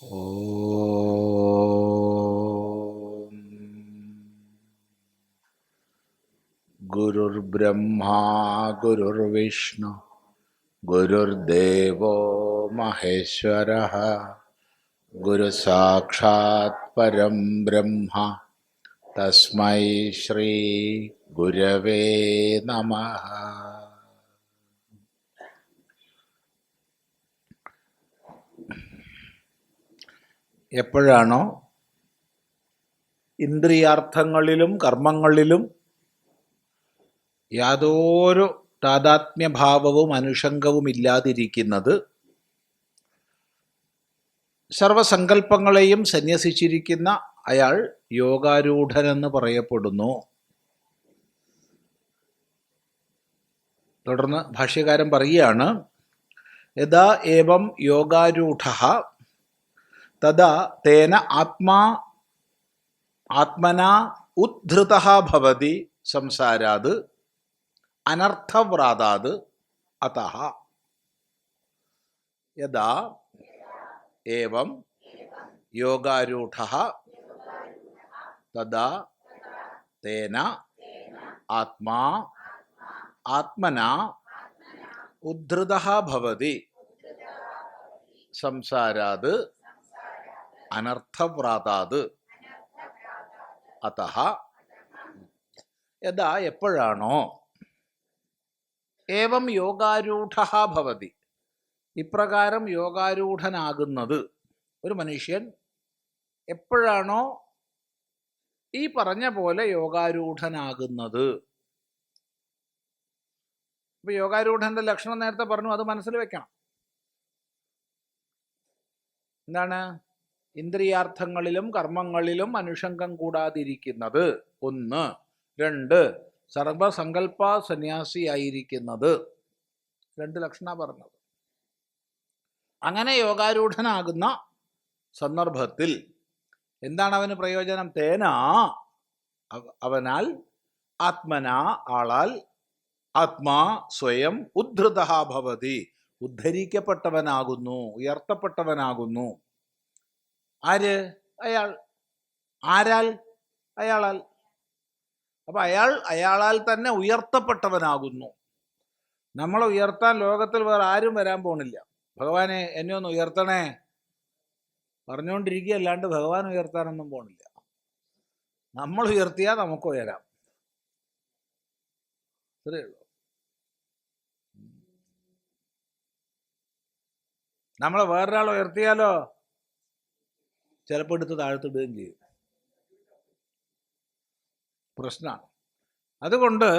ഓം ഗുരുർബ്രഹ്മാ ഗുരുർവിഷ്ണു ഗുരുർദേവോ മഹേശ്വരഃ ഗുരുസാക്ഷാത് പരം ബ്രഹ്മ തസ്മൈ ശ്രീ ഗുരവേ നമഃ. എപ്പോഴാണോ ഇന്ദ്രിയാർത്ഥങ്ങളിലും കർമ്മങ്ങളിലും യാതൊരു താദാത്മ്യഭാവവും അനുഷംഗവും ഇല്ലാതിരിക്കുന്നത്, സർവസങ്കല്പങ്ങളെയും സന്യസിച്ചിരിക്കുന്ന അയാൾ യോഗാരൂഢനെന്ന് പറയപ്പെടുന്നു. തുടർന്ന് ഭാഷ്യകാരൻ പറയുകയാണ്, യഥാ ഏവം യോഗാരൂഢഃ തദാ തേന ആത്മനാ ഉദ്ധൃതഃ ഭവതി സംസാരാത് അനർത്ഥവ്രാതാത് അതഃ. യഥാ ഏവം യോഗാരൂഢഃ തദാ തേന ആത്മനാ ഉദ്ധൃതഃ ഭവതി സംസാരാത് അനർത്ഥവ്രാതാത് അതഃ. യഥാ എപ്പോഴാണോ ഏവം യോഗാരൂഢഃ ഭവതി ഇപ്രകാരം യോഗാരൂഢനാകുന്നത്, ഒരു മനുഷ്യൻ എപ്പോഴാണോ ഈ പറഞ്ഞ പോലെ യോഗാരൂഢനാകുന്നത്. ഇപ്പൊ യോഗാരൂഢന്റെ ലക്ഷണം നേരത്തെ പറഞ്ഞു, അത് മനസ്സിൽ വെക്കണം. എന്താണ്? ഇന്ദ്രിയാർത്ഥങ്ങളിലും കർമ്മങ്ങളിലും അനുഷംഗം കൂടാതിരിക്കുന്നത്, ഒന്ന്. രണ്ട്, സർവസങ്കല്പ സന്യാസിയായിരിക്കുന്നത്. രണ്ട് ലക്ഷണ പറഞ്ഞത്. അങ്ങനെ യോഗാരൂഢനാകുന്ന സന്ദർഭത്തിൽ എന്താണ് അവന് പ്രയോജനം? തേന അവനാൽ, ആത്മനാ ആളാൽ, ആത്മാ സ്വയം, ഉദ്ധൃതഃ ഭവതി ഉദ്ധരിക്കപ്പെട്ടവനാകുന്നു, ഉയർത്തപ്പെട്ടവനാകുന്നു. ആര്? അയാൾ. ആരാൽ? അയാളാൽ. അപ്പൊ അയാളാൽ തന്നെ ഉയർത്തപ്പെട്ടവനാകുന്നു. നമ്മളെ ഉയർത്താൻ ലോകത്തിൽ വേറെ ആരും വരാൻ പോണില്ല. ഭഗവാനെ എന്നെ ഒന്ന് ഉയർത്തണേ പറഞ്ഞുകൊണ്ടിരിക്കുക, അല്ലാണ്ട് ഭഗവാൻ ഉയർത്താനൊന്നും പോണില്ല. നമ്മൾ ഉയർത്തിയാൽ നമുക്ക് ഉയരാം, അത്രേ ഉള്ളൂ. നമ്മളെ വേറൊരാൾ ഉയർത്തിയാലോ ചിലപ്പോൾ എടുത്ത് താഴ്ത്തിടുകയും ചെയ്യും. പ്രശ്നമാണ്. അതുകൊണ്ട്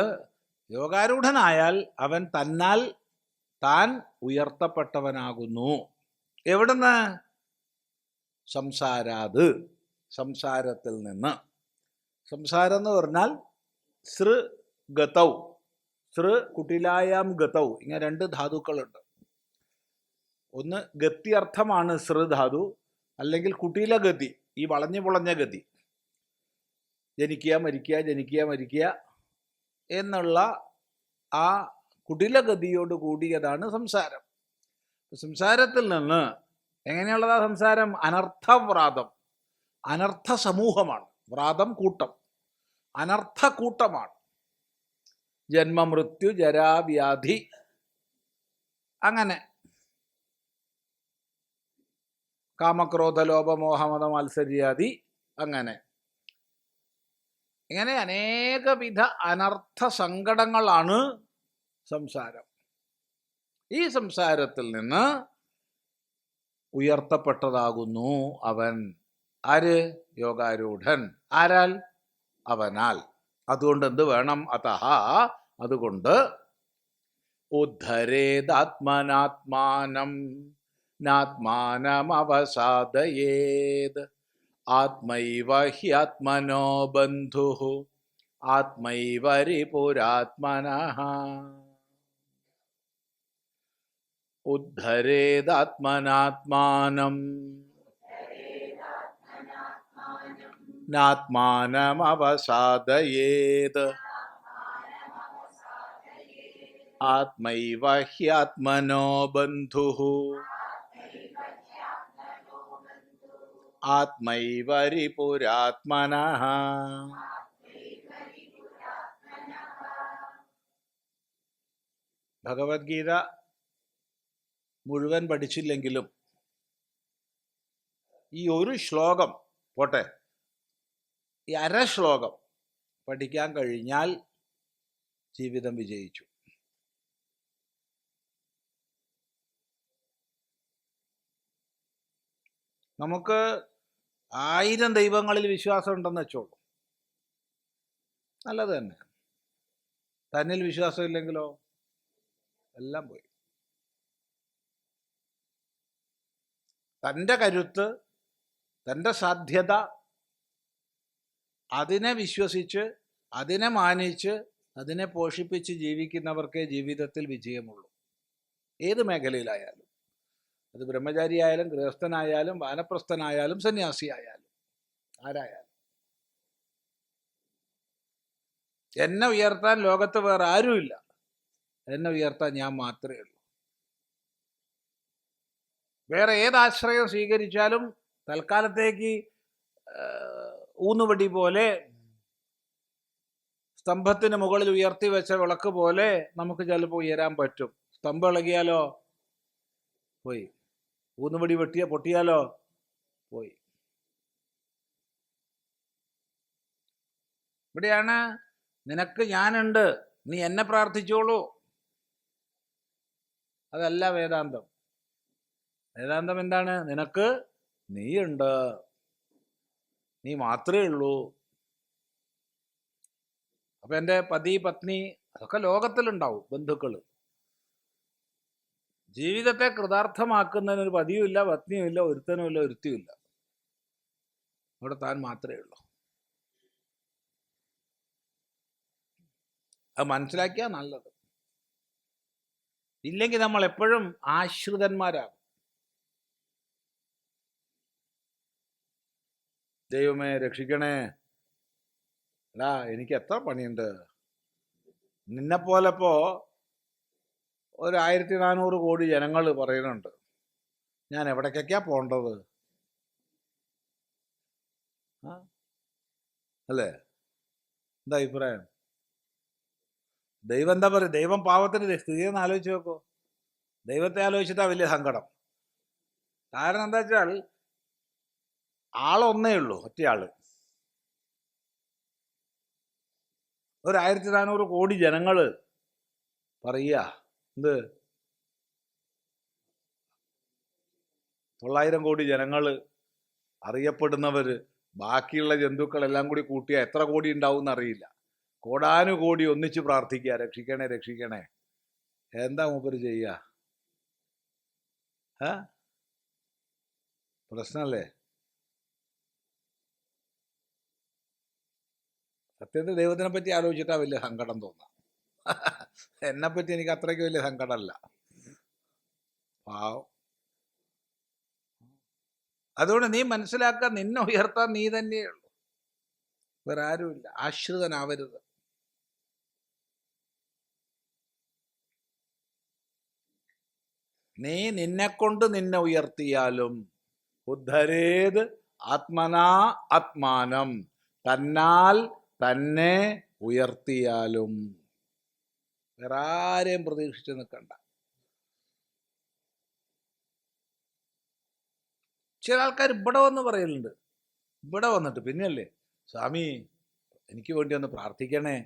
യോഗാരൂഢനായാൽ അവൻ തന്നാൽ താൻ ഉയർത്തപ്പെട്ടവനാകുന്നു. എവിടുന്ന്? സംസാരാത്, സംസാരത്തിൽ നിന്ന്. സംസാരം എന്ന് പറഞ്ഞാൽ സൃ ഗതൗ, സൃ കുട്ടിലായാം ഗതൗ, ഇങ്ങനെ രണ്ട് ധാതുക്കളുണ്ട്. ഒന്ന് ഗത്യർത്ഥമാണ് സൃ ധാതു, അല്ലെങ്കിൽ കുട്ടിലഗതി, ഈ വളഞ്ഞു പുളഞ്ഞ ഗതി. ജനിക്കുക മരിക്കുക ജനിക്കുക മരിക്കുക എന്നുള്ള ആ കുടിലഗതിയോട് കൂടിയതാണ് സംസാരം. സംസാരത്തിൽ നിന്ന് എങ്ങനെയുള്ളതാ സംസാരം? അനർത്ഥവ്രാതം, അനർത്ഥ സമൂഹമാണ്. വ്രാതം കൂട്ടം, അനർത്ഥ കൂട്ടമാണ്. ജന്മ മൃത്യു ജരാവ്യാധി, അങ്ങനെ കാമക്രോധ ലോപമോഹമത മാത്സര്യാദി, അങ്ങനെ ഇങ്ങനെ അനേകവിധ അനർത്ഥ സങ്കടങ്ങളാണ് സംസാരം. ഈ സംസാരത്തിൽ നിന്ന് ഉയർത്തപ്പെട്ടതാകുന്നു അവൻ. ആര്? യോഗാരൂഢൻ. ആരാൽ? അവനാൽ. അതുകൊണ്ട് എന്ത് വേണം? അതഃ, അതുകൊണ്ട് ഉദ്ധരേദാത്മനാത്മാനം നാത്മാനമവസാദയേത് ആത്മൈവ ഹ്യാത്മനോ ബന്ധുഃ ആത്മൈവ രിപുരാത്മനഃ. ഉദ്ധരേദാത്മനാത്മാനം നാത്മാനമവസാദയേത് ആത്മൈവ ഹ്യാത്മനോ ബന്ധുഃ ആത്മൈവരിപുരാത്മനഃ. ഭഗവത്ഗീത മുഴുവൻ പഠിച്ചില്ലെങ്കിലും ഈ ഒരു ശ്ലോകം പോട്ടെ, ഈ ശ്ലോകം പഠിക്കാൻ കഴിഞ്ഞാൽ ജീവിതം വിജയിച്ചു. നമുക്ക് 1000 ദൈവങ്ങളിൽ വിശ്വാസം ഉണ്ടെന്ന് വെച്ചോളൂ, നല്ലത് തന്നെ. തന്നിൽ വിശ്വാസം ഇല്ലെങ്കിലോ എല്ലാം പോയി. തൻ്റെ കരുത്ത്, തൻ്റെ സാധ്യത, അതിനെ വിശ്വസിച്ച്, അതിനെ മാനിച്ച്, അതിനെ പോഷിപ്പിച്ച് ജീവിക്കുന്നവർക്കേ ജീവിതത്തിൽ വിജയമുള്ളൂ. ഏത് മേഖലയിലായാലും, അത് ബ്രഹ്മചാരിയായാലും ഗൃഹസ്ഥനായാലും വാനപ്രസ്ഥനായാലും സന്യാസിയായാലും ആരായാലും. എന്നെ ഉയർത്താൻ ലോകത്ത് വേറെ ആരുമില്ല, എന്നെ ഉയർത്താൻ ഞാൻ മാത്രമേ ഉള്ളൂ. വേറെ ഏതാശ്രയം സ്വീകരിച്ചാലും തൽക്കാലത്തേക്ക് ഊന്നുവടി പോലെ, സ്തംഭത്തിന് മുകളിൽ ഉയർത്തി വെച്ച വിളക്ക് പോലെ നമുക്ക് ചിലപ്പോൾ ഉയരാൻ പറ്റും. സ്തംഭം ഇളകിയാലോ പോയി, ഊന്നുവടി പൊട്ടിയാലോ പോയി. ഇവിടെയാണ് നിനക്ക് ഞാനുണ്ട്, നീ എന്നെ പ്രാർത്ഥിച്ചോളൂ. അതല്ല വേദാന്തം. വേദാന്തം എന്താണ്? നിനക്ക് നീയുണ്ട്, നീ മാത്രമേ ഉള്ളൂ. അപ്പം എൻ്റെ പതി പത്നി അതൊക്കെ ലോകത്തിലുണ്ടാവും, ബന്ധുക്കൾ. ജീവിതത്തെ കൃതാർത്ഥമാക്കുന്നതിനൊരു പതിയുമില്ല, പത്നിയുമില്ല, ഒരുത്തനുമില്ല, ഒരുത്തിയുമില്ല. അവിടെ താൻ മാത്രമേ ഉള്ളൂ. അത് മനസ്സിലാക്കിയാൽ നല്ലത്. ഇല്ലെങ്കിൽ നമ്മൾ എപ്പോഴും ആശ്രിതന്മാരാകും. ദൈവമേ രക്ഷിക്കണേ, എടാ എനിക്ക് എത്ര പണിയുണ്ട്. നിന്നെപ്പോലപ്പോ 1400 കോടി ജനങ്ങൾ പറയുന്നുണ്ട്, ഞാൻ എവിടേക്കൊക്കെയാ പോണ്ടത്? അല്ലേ? എന്താ അഭിപ്രായം? ദൈവം എന്താ പറയുക? ദൈവം പാവത്തിന് സ്ഥിതിയെന്ന് ആലോചിച്ച് നോക്കൂ. ദൈവത്തെ ആലോചിച്ചിട്ടാ വലിയ സങ്കടം. കാരണം എന്താ വെച്ചാൽ ആളൊന്നേ ഉള്ളൂ, ഒറ്റയാള്. 1400 കോടി ജനങ്ങൾ പറയുക എന്ത്? 900 കോടി ജനങ്ങൾ അറിയപ്പെടുന്നവർ, ബാക്കിയുള്ള ജന്തുക്കളെല്ലാം കൂടി കൂട്ടിയാൽ എത്ര കോടി ഉണ്ടാവും എന്നറിയില്ല. കോടാനുകോടി ഒന്നിച്ച് പ്രാർത്ഥിക്കുക, രക്ഷിക്കണേ രക്ഷിക്കണേ. എന്താ മൂപ്പര് ചെയ്യുക? പ്രശ്നമല്ലേ? സത്യത്തിൽ ദൈവത്തിനെ പറ്റി ആലോചിച്ചിട്ടാ വലിയ സങ്കടം തോന്നാം. എന്നെപ്പറ്റി എനിക്ക് അത്രയ്ക്ക് വലിയ സങ്കടമല്ല. പാവം. അതുകൊണ്ട് നീ മനസ്സിലാക്കാൻ, നിന്നെ ഉയർത്താൻ നീ തന്നെയുള്ളൂ, വേറെ ആരുമില്ല. ആശ്രിതനാവരുത്. നീ നിന്നെക്കൊണ്ട് നിന്നെ ഉയർത്തിയാലും ഉദ്ധരേത് ആത്മനാ ആത്മാനം, തന്നാൽ തന്നെ ഉയർത്തിയാലും. വേറെ ആരെയും പ്രതീക്ഷിച്ച് നിൽക്കണ്ട. ചില ആൾക്കാർ ഇവിടെ വന്ന് പറയലുണ്ട്, ഇവിടെ വന്നിട്ട് പിന്നെയല്ലേ സ്വാമി എനിക്ക് വേണ്ടി ഒന്ന് പ്രാർത്ഥിക്കണേ.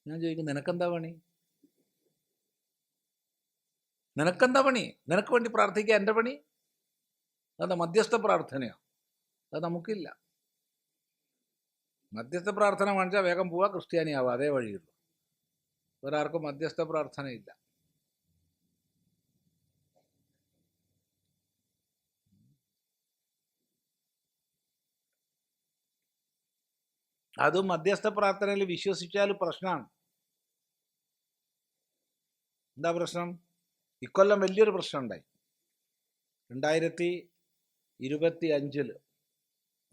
ഞാൻ ചോദിക്കും, നിനക്കെന്താ പണി? നിനക്കെന്താ പണി? നിനക്ക് വേണ്ടി പ്രാർത്ഥിക്കുക എൻ്റെ പണി? അതെന്താ മധ്യസ്ഥ പ്രാർത്ഥനയോ? അത് നമുക്കില്ല. മധ്യസ്ഥ പ്രാർത്ഥന കാണിച്ചാൽ വേഗം പോവാ, ക്രിസ്ത്യാനിയാവുക, അതേ വഴിയുള്ളൂ. വേറെ ആർക്കും മധ്യസ്ഥ പ്രാർത്ഥനയില്ല. അതും മധ്യസ്ഥ പ്രാർത്ഥനയിൽ വിശ്വസിച്ചാൽ പ്രശ്നമാണ്. എന്താ പ്രശ്നം? ഇക്കൊല്ലം വലിയൊരു പ്രശ്നം ഉണ്ടായി. 2025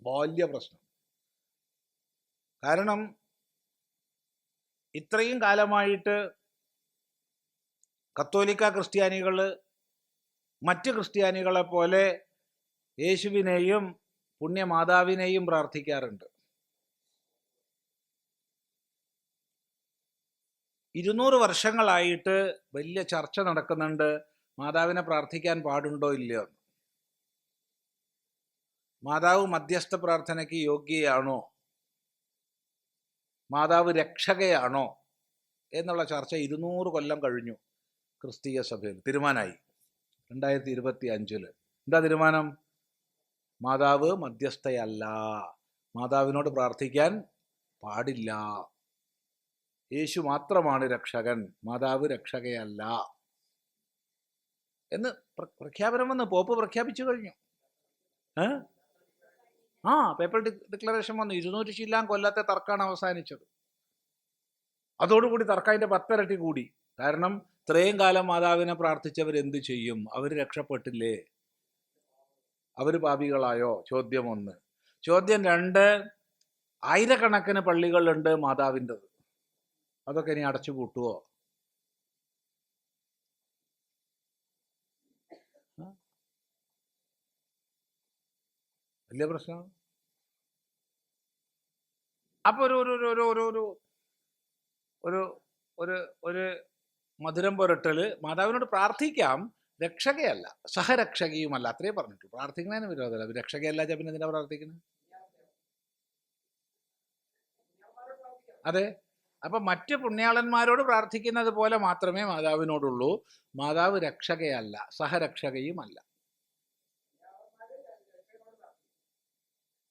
വലിയ പ്രശ്നം. കാരണം ഇത്രയും കാലമായിട്ട് കത്തോലിക്ക ക്രിസ്ത്യാനികൾ മറ്റ് ക്രിസ്ത്യാനികളെ പോലെ യേശുവിനെയും പുണ്യമാതാവിനെയും പ്രാർത്ഥിക്കാറുണ്ട്. 200 വർഷങ്ങളായിട്ട് വലിയ ചർച്ച നടക്കുന്നുണ്ട്, മാതാവിനെ പ്രാർത്ഥിക്കാൻ പാടുണ്ടോ ഇല്ലയോ. മാതാവ് മധ്യസ്ഥ പ്രാർത്ഥനയ്ക്ക് യോഗ്യയാണോ, മാതാവ് രക്ഷകയാണോ എന്നുള്ള ചർച്ച 200 കൊല്ലം കഴിഞ്ഞു. ക്രിസ്തീയ സഭയിൽ തീരുമാനമായി 2025. എന്താ തീരുമാനം? മാതാവ് മധ്യസ്ഥയല്ല, മാതാവിനോട് പ്രാർത്ഥിക്കാൻ പാടില്ല, യേശു മാത്രമാണ് രക്ഷകൻ, മാതാവ് രക്ഷകയല്ല എന്ന് പ്രഖ്യാപനം വന്ന് പോപ്പ് പ്രഖ്യാപിച്ചു കഴിഞ്ഞു. പേപ്പർ ഡിക്ലറേഷൻ വന്നു. 200 ശില്ലാൻ കൊല്ലത്തെ തർക്കമാണ് അവസാനിച്ചത്. അതോടുകൂടി തർക്കം അതിൻ്റെ 10 ഇരട്ടി കൂടി. കാരണം ഇത്രയും കാലം മാതാവിനെ പ്രാർത്ഥിച്ചവർ എന്ത് ചെയ്യും? അവർ രക്ഷപ്പെട്ടില്ലേ? അവർ പാപികളായോ? ചോദ്യം 1. ചോദ്യം 2, ആയിരക്കണക്കിന് പള്ളികളുണ്ട് മാതാവിൻ്റെത്, അതൊക്കെ ഇനി അടച്ചു പൂട്ടുവോ? വലിയ പ്രശ്നമാണ്. അപ്പൊ ഒരു മധുരം പുരട്ടല്, മാതാവിനോട് പ്രാർത്ഥിക്കാം, രക്ഷകയല്ല, സഹരക്ഷകയുമല്ല, അത്രേ പറഞ്ഞിട്ടു. പ്രാർത്ഥിക്കുന്നതിന് വിരോധമല്ല. രക്ഷകയല്ല പിന്നെ എന്തിനാ പ്രാർത്ഥിക്കുന്നത്? അതെ. അപ്പൊ മറ്റ് പുണ്യാളന്മാരോട് പ്രാർത്ഥിക്കുന്നത് പോലെ മാത്രമേ മാതാവിനോടുള്ളൂ. മാതാവ് രക്ഷകയല്ല, സഹരക്ഷകയുമല്ല.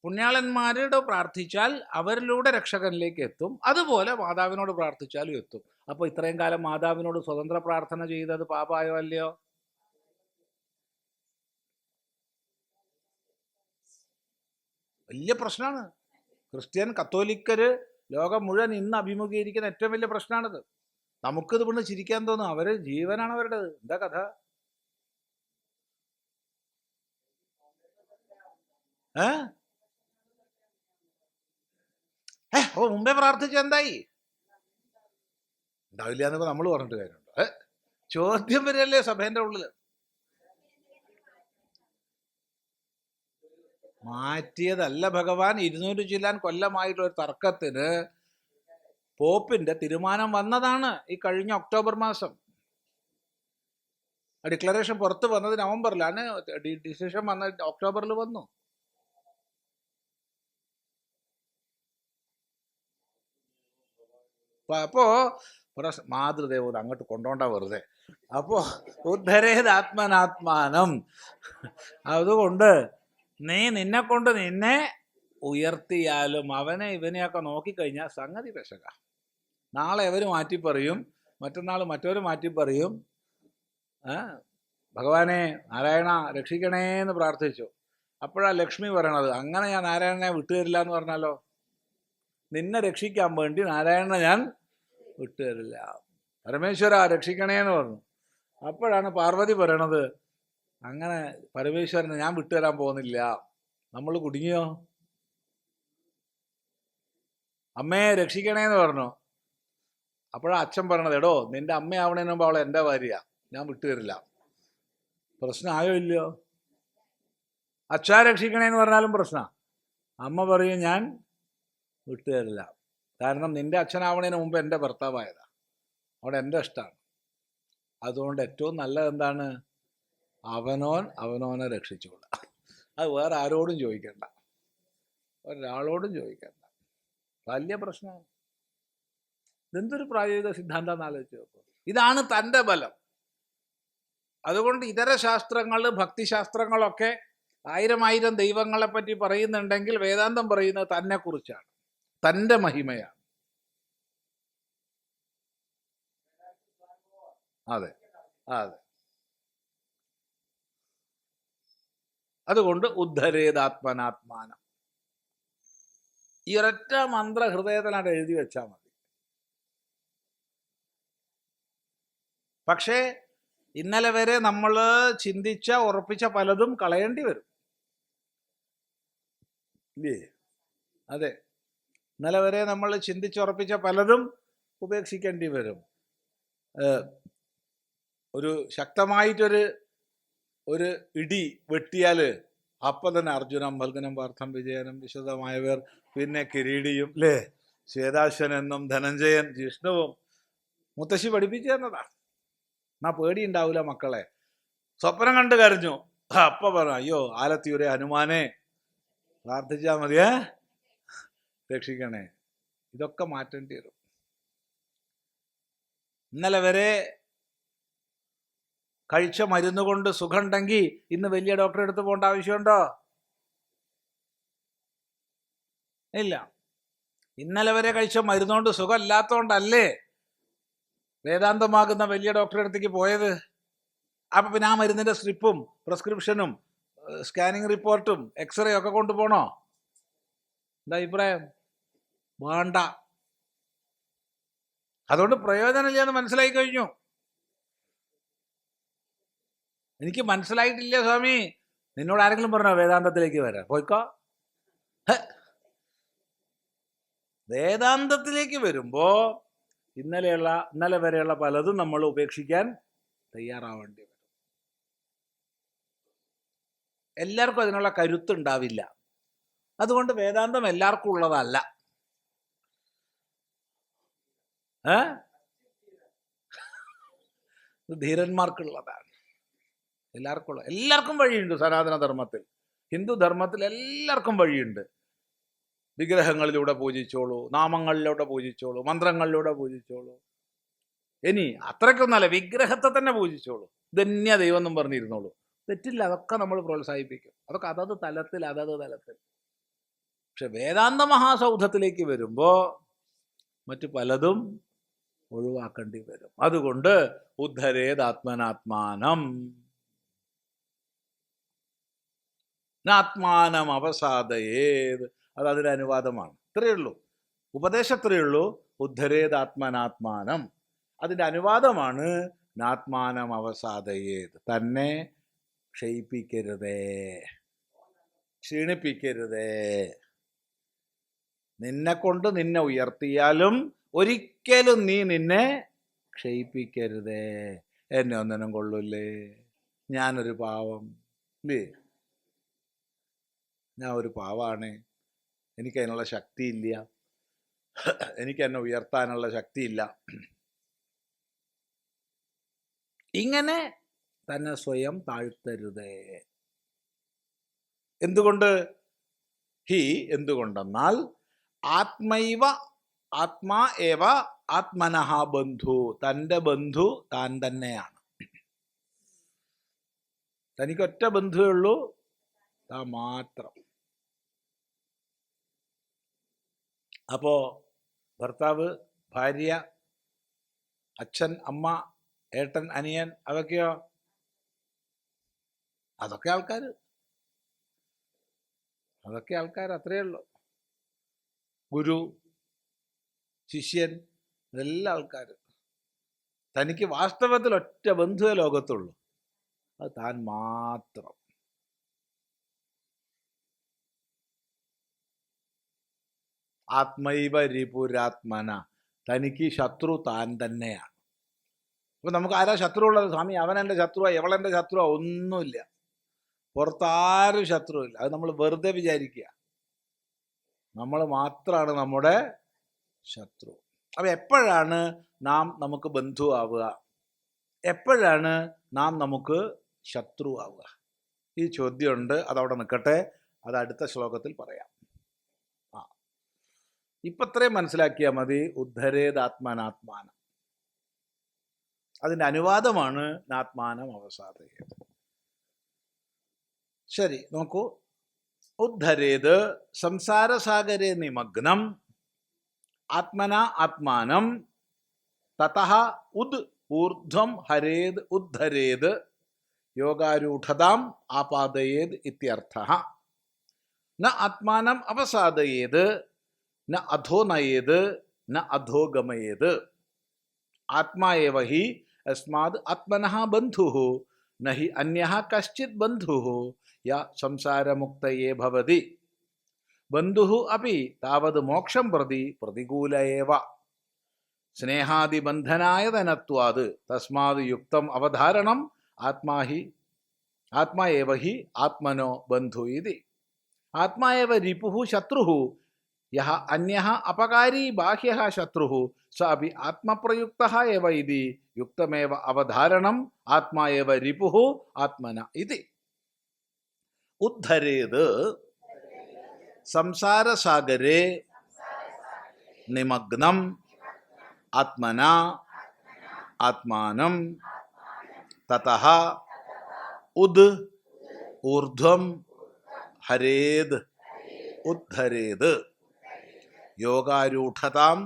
പുണ്യാളന്മാരോട് പ്രാർത്ഥിച്ചാൽ അവരിലൂടെ രക്ഷകനിലേക്ക് എത്തും, അതുപോലെ മാതാവിനോട് പ്രാർത്ഥിച്ചാലും എത്തും. അപ്പോൾ ഇത്രയും കാലം മാതാവിനോട് സ്വതന്ത്ര പ്രാർത്ഥന ചെയ്തത് പാപമായോ അല്ലയോ? വലിയ പ്രശ്നമാണ്. ക്രിസ്ത്യൻ കത്തോലിക്കര് ലോകം മുഴുവൻ ഇന്ന് അഭിമുഖീകരിക്കുന്ന ഏറ്റവും വലിയ പ്രശ്നമാണിത്. നമുക്കിത് പിന്നെ ചിരിക്കാൻ തോന്നും, അവര് ജീവനാണ് അവരുടേത്. എന്താ കഥ? ഓ മുമ്പേ പ്രാർത്ഥിച്ച എന്തായി? ഉണ്ടാവില്ല എന്നിപ്പോ നമ്മൾ പറഞ്ഞിട്ട് കാര്യമുണ്ടോ? ചോദ്യം വരികയല്ലേ സഭേന്റെ ഉള്ളില്. മാറ്റിയതല്ല ഭഗവാൻ. 200 ചില്ലാൻ കൊല്ലമായിട്ടുള്ള ഒരു തർക്കത്തിന് പോപ്പിന്റെ തീരുമാനം വന്നതാണ് ഈ കഴിഞ്ഞ ഒക്ടോബർ മാസം. ഡിക്ലറേഷൻ പുറത്ത് വന്നത് നവംബറിലാണ്, ഡിസിഷൻ വന്നത് ഒക്ടോബറിൽ വന്നു. അപ്പോ മാതൃദേവത അങ്ങോട്ട് കൊണ്ടോണ്ട വെറുതെ. അപ്പോ ഉദ്ധരേതാത്മനാത്മാനം. അതുകൊണ്ട് നിന്നെ കൊണ്ട് നിന്നെ ഉയർത്തിയാലും അവനെ ഇവനെയൊക്കെ നോക്കിക്കഴിഞ്ഞാൽ സംഗതി പെശക. നാളെ അവര് മാറ്റി പറയും, മറ്റന്നാൾ മറ്റവര് മാറ്റി പറയും. ഭഗവാനെ നാരായണ രക്ഷിക്കണേന്ന് പ്രാർത്ഥിച്ചു. അപ്പോഴാ ലക്ഷ്മി പറയണത്, അങ്ങനെ ഞാൻ നാരായണനെ വിട്ടുതരില്ല എന്ന് പറഞ്ഞാലോ. നിന്നെ രക്ഷിക്കാൻ വേണ്ടി നാരായണനെ ഞാൻ വിട്ടുതരില്ല, പരമേശ്വര രക്ഷിക്കണേന്ന് പറഞ്ഞു. അപ്പോഴാണ് പാർവതി പറയണത്, അങ്ങനെ പരമേശ്വരനെ ഞാൻ വിട്ടുതരാൻ പോകുന്നില്ല. നമ്മൾ കുടുങ്ങിയോ? അമ്മയെ രക്ഷിക്കണേന്ന് പറഞ്ഞു. അപ്പോഴാ അച്ഛൻ പറയണത്, എടോ നിന്റെ അമ്മയാവണേന് മുമ്പ് അവളെ എൻ്റെ ഭാര്യ, ഞാൻ വിട്ടുതരില്ല. പ്രശ്നമായോ ഇല്ലയോ? അച്ഛാ രക്ഷിക്കണേന്ന് പറഞ്ഞാലും പ്രശ്നം. അമ്മ പറയും ഞാൻ വിട്ടുതരില്ല, കാരണം നിന്റെ അച്ഛനാവണേന് മുമ്പ് എൻ്റെ ഭർത്താവായതാ, അവിടെ എൻ്റെ ഇഷ്ടമാണ്. അതുകൊണ്ട് ഏറ്റവും നല്ലത് എന്താണ്? അവനോനെ രക്ഷിച്ചുകൊള്ളാം. അത് വേറെ ആരോടും ചോദിക്കണ്ട, ഒരാളോടും ചോദിക്കണ്ട. വലിയ പ്രശ്നമാണ്. ഇതെന്തൊരു പ്രായോഗിക സിദ്ധാന്തം ആലോചിച്ച് നോക്കും. ഇതാണ് തൻ്റെ ബലം. അതുകൊണ്ട് ഇതര ശാസ്ത്രങ്ങൾ, ഭക്തിശാസ്ത്രങ്ങളൊക്കെ 1000 ദൈവങ്ങളെ പറ്റി പറയുന്നുണ്ടെങ്കിൽ വേദാന്തം പറയുന്നത് തന്നെ കുറിച്ചാണ്, തൻ്റെ മഹിമയാണ്. അതെ അതെ. അതുകൊണ്ട് ഉദ്ധരേതാത്മനാത്മാനം ഈ ഒരൊറ്റ മന്ത്ര ഹൃദയത്തിലാണ്ട് എഴുതി വെച്ചാൽ മതി. പക്ഷേ ഇന്നലെ വരെ നമ്മൾ ചിന്തിച്ച ഉറപ്പിച്ച പലതും കളയേണ്ടി വരും, ഇല്ലേ? അതെ, ഇന്നലെ വരെ നമ്മൾ ചിന്തിച്ചുറപ്പിച്ച പലതും ഉപേക്ഷിക്കേണ്ടി വരും. ഒരു ശക്തമായിട്ടൊരു ഇടി വെട്ടിയാൽ അപ്പം തന്നെ അർജുനം ഫൽഗുനം പാർത്ഥം വിജയനും വിശദമായവർ, പിന്നെ കിരീടിയും അല്ലേ, ശ്വേതാശ്വൻ എന്നും ധനഞ്ജയൻ ജിഷ്ണുവും മുത്തശ്ശി പഠിപ്പിച്ചു തന്നതാണ്. എന്നാ പേടി ഉണ്ടാവില്ല മക്കളെ. സ്വപ്നം കണ്ട് കരഞ്ഞു, അപ്പൊ പറഞ്ഞു അയ്യോ ആലത്തിയൂരെ ഹനുമാനെ പ്രാർത്ഥിച്ചാൽ മതിയേ, രക്ഷിക്കണേ. ഇതൊക്കെ മാറ്റേണ്ടി വരും. ഇന്നലെ വരെ കഴിച്ച മരുന്ന് കൊണ്ട് സുഖമുണ്ടെങ്കിൽ ഇന്ന് വലിയ ഡോക്ടറെ അടുത്ത് പോകേണ്ട ആവശ്യമുണ്ടോ? ഇല്ല. ഇന്നലെ വരെ കഴിച്ച മരുന്നുകൊണ്ട് സുഖമില്ലാത്തോണ്ടല്ലേ വേദാന്തമാകുന്ന വലിയ ഡോക്ടറെ അടുത്തേക്ക് പോയത്. അപ്പൊ പിന്നെ ആ മരുന്നിന്റെ സ്ട്രിപ്പും പ്രിസ്ക്രിപ്ഷനും സ്കാനിങ് റിപ്പോർട്ടും എക്സ്റേ ഒക്കെ കൊണ്ടുപോകണോ? എന്താ അഭിപ്രായം? വേണ്ട. അതുകൊണ്ട് പ്രയോജനമില്ല എന്ന് മനസ്സിലായി കഴിഞ്ഞു. എനിക്ക് മനസ്സിലായിട്ടില്ല സ്വാമി, നിന്നോട് ആരെങ്കിലും പറഞ്ഞോ വേദാന്തത്തിലേക്ക് വരാൻ? പോയിക്കോ. വേദാന്തത്തിലേക്ക് വരുമ്പോ ഇന്നലെ വരെയുള്ള പലതും നമ്മൾ ഉപേക്ഷിക്കാൻ തയ്യാറാവേണ്ടി വരും. എല്ലാവർക്കും അതിനുള്ള കരുത്തുണ്ടാവില്ല. അതുകൊണ്ട് വേദാന്തം എല്ലാവർക്കും ഉള്ളതല്ല. ധീരന്മാർക്കുള്ളതാണ്. എല്ലാവർക്കും വഴിയുണ്ട്. സനാതന ധർമ്മത്തിൽ, ഹിന്ദു ധർമ്മത്തിൽ എല്ലാവർക്കും വഴിയുണ്ട്. വിഗ്രഹങ്ങളിലൂടെ പൂജിച്ചോളൂ, നാമങ്ങളിലൂടെ പൂജിച്ചോളൂ, മന്ത്രങ്ങളിലൂടെ പൂജിച്ചോളൂ. ഇനി അത്രയ്ക്കൊന്നല്ല, വിഗ്രഹത്തെ തന്നെ പൂജിച്ചോളൂ, ധന്യ ദൈവം എന്നും പറഞ്ഞിരുന്നോളൂ. തെറ്റില്ല, അതൊക്കെ നമ്മൾ പ്രോത്സാഹിപ്പിക്കും. അതൊക്കെ അതത് തലത്തിൽ. പക്ഷെ വേദാന്ത മഹാസൗധത്തിലേക്ക് വരുമ്പോ മറ്റു പലതും ഒഴിവാക്കേണ്ടി വരും. അതുകൊണ്ട് ഉദ്ധരേത് ആത്മനാത്മാനം, നാത്മാനം അവസാദയേത്, അത് അതിൻ്റെ അനുവാദമാണ്. ഇത്രയേ ഉള്ളൂ, ഉപദേശം ഇത്രയേ ഉള്ളൂ. ഉദ്ധരേത് ആത്മനാത്മാനം, അതിൻ്റെ അനുവാദമാണ് നാത്മാനം അവസാദയേത്. തന്നെ ക്ഷയിപ്പിക്കരുതേ, ക്ഷീണിപ്പിക്കരുതേ. നിന്നെ കൊണ്ട് നിന്നെ ഉയർത്തിയാലും ഒരിക്കലും നീ നിന്നെ ക്ഷയിപ്പിക്കരുതേ. എന്നെ ഒന്നിനും കൊള്ളൂല്ലേ, ഞാനൊരു പാവം ഇല്ലേ, ഞാൻ ഒരു പാവാണ്, എനിക്കതിനുള്ള ശക്തിയില്ല, എനിക്ക് എന്നെ ഉയർത്താനുള്ള ശക്തിയില്ല. ഇങ്ങനെ തന്നെ സ്വയം താഴ്ത്തരുതേ. എന്തുകൊണ്ട്? എന്തുകൊണ്ടെന്നാൽ ആത്മാ ഏവ ആത്മനഃ ബന്ധു, തൻ്റെ ബന്ധു താൻ തന്നെയാണ്. തനിക്കൊറ്റ ബന്ധുവേ ഉള്ളൂ, താൻ മാത്രം. അപ്പോ ഭർത്താവ്, ഭാര്യ, അച്ഛൻ, അമ്മ, ഏട്ടൻ, അനിയൻ, അതൊക്കെയോ? അതൊക്കെ ആൾക്കാർ, അത്രയേ ഉള്ളൂ. ഗുരു, ശിഷ്യൻ, ഇതെല്ലാം ആൾക്കാർ. തനിക്ക് വാസ്തവത്തിൽ ഒറ്റ ബന്ധുവേ ലോകത്തുള്ളൂ, അത് താൻ മാത്രം. ആത്മൈവ രിപുരാത്മന, തനിക്ക് ശത്രു താൻ തന്നെയാണ്. അപ്പൊ നമുക്ക് ആരാ ശത്രു ഉള്ളത്? സ്വാമി അവനെൻ്റെ ശത്രുവാ, എവളെൻ്റെ ശത്രുവാ, ഒന്നുമില്ല. പുറത്താരും ശത്രുവില്ല. അത് നമ്മൾ വെറുതെ വിചാരിക്കുക. നമ്മൾ മാത്രമാണ് നമ്മുടെ ശത്രു. അപ്പൊ എപ്പോഴാണ് നാം നമുക്ക് ബന്ധുവാവുക? എപ്പോഴാണ് നാം നമുക്ക് ശത്രു ആവുക? ഈ ചോദ്യമുണ്ട്. അതവിടെ നിൽക്കട്ടെ, അത് അടുത്ത ശ്ലോകത്തിൽ പറയാം. ഇപ്പം ഇത്രയും മനസ്സിലാക്കിയാൽ മതി. ഉദ്ധരേതാത്മനാത്മാനം, അതിൻ്റെ അനുവാദമാണ് നാത്മാനം അവസാദയേത്. ശരി, നോക്കൂ. ഉദ്ധരേത് സംസാരസാഗരേ നിമഗ്നം ആത്മന ആത്മാനം തതഃ ഊർധ്വം ഹരേത് ഉദ്ധരേത് യോഗാരൂഢതാം ആപാദയേത് ഇത്യർത്ഥഃ. ന ആത്മാനം അവസാദയേത് ന അധോനയേത് ന അധോഗമയേത്. ആത്മാ ഏവ ഹി അസ്മാദ് ആത്മനഃ ബന്ധുഃ ന ഹി അന്യഃ കശ്ചിത് ബന്ധുഃ യ സംസാരമുക്തയേ ഭവതി. ബന്ധുഃ അപി താവത് മോക്ഷം പ്രതി പ്രതികൂല ഏവ. സ്നേഹാദിബന്ധനായ തനത്വാത് തസ്മാത് യുക്തം അവധാരണം ആത്മാ ഹി ആത്മാ ഏവ ഹി ആത്മനോ ബന്ധു ഇതി. ആത്മാ ഏവ രിപുഃ ശത്രുഃ യഹ അന്യഃ അപകാരി ബാഹ്യഃ ശത്രുഃ സ അപി ആത്മപ്രയുക്തഃ ഏവ ഇതി യുക്തമേവ അവധാരണം ആത്മാ ഏവ രിപുഃ ആത്മന ഇതി. ഉദ്ധരേത് സംസാരസാഗരേ നിമഗ്നം ആത്മന ആത്മാനം തതഃ ഉദ് ഊർധ്വം ഹരേത് ഉദ്ധരേത് യോഗാരൂഢതാം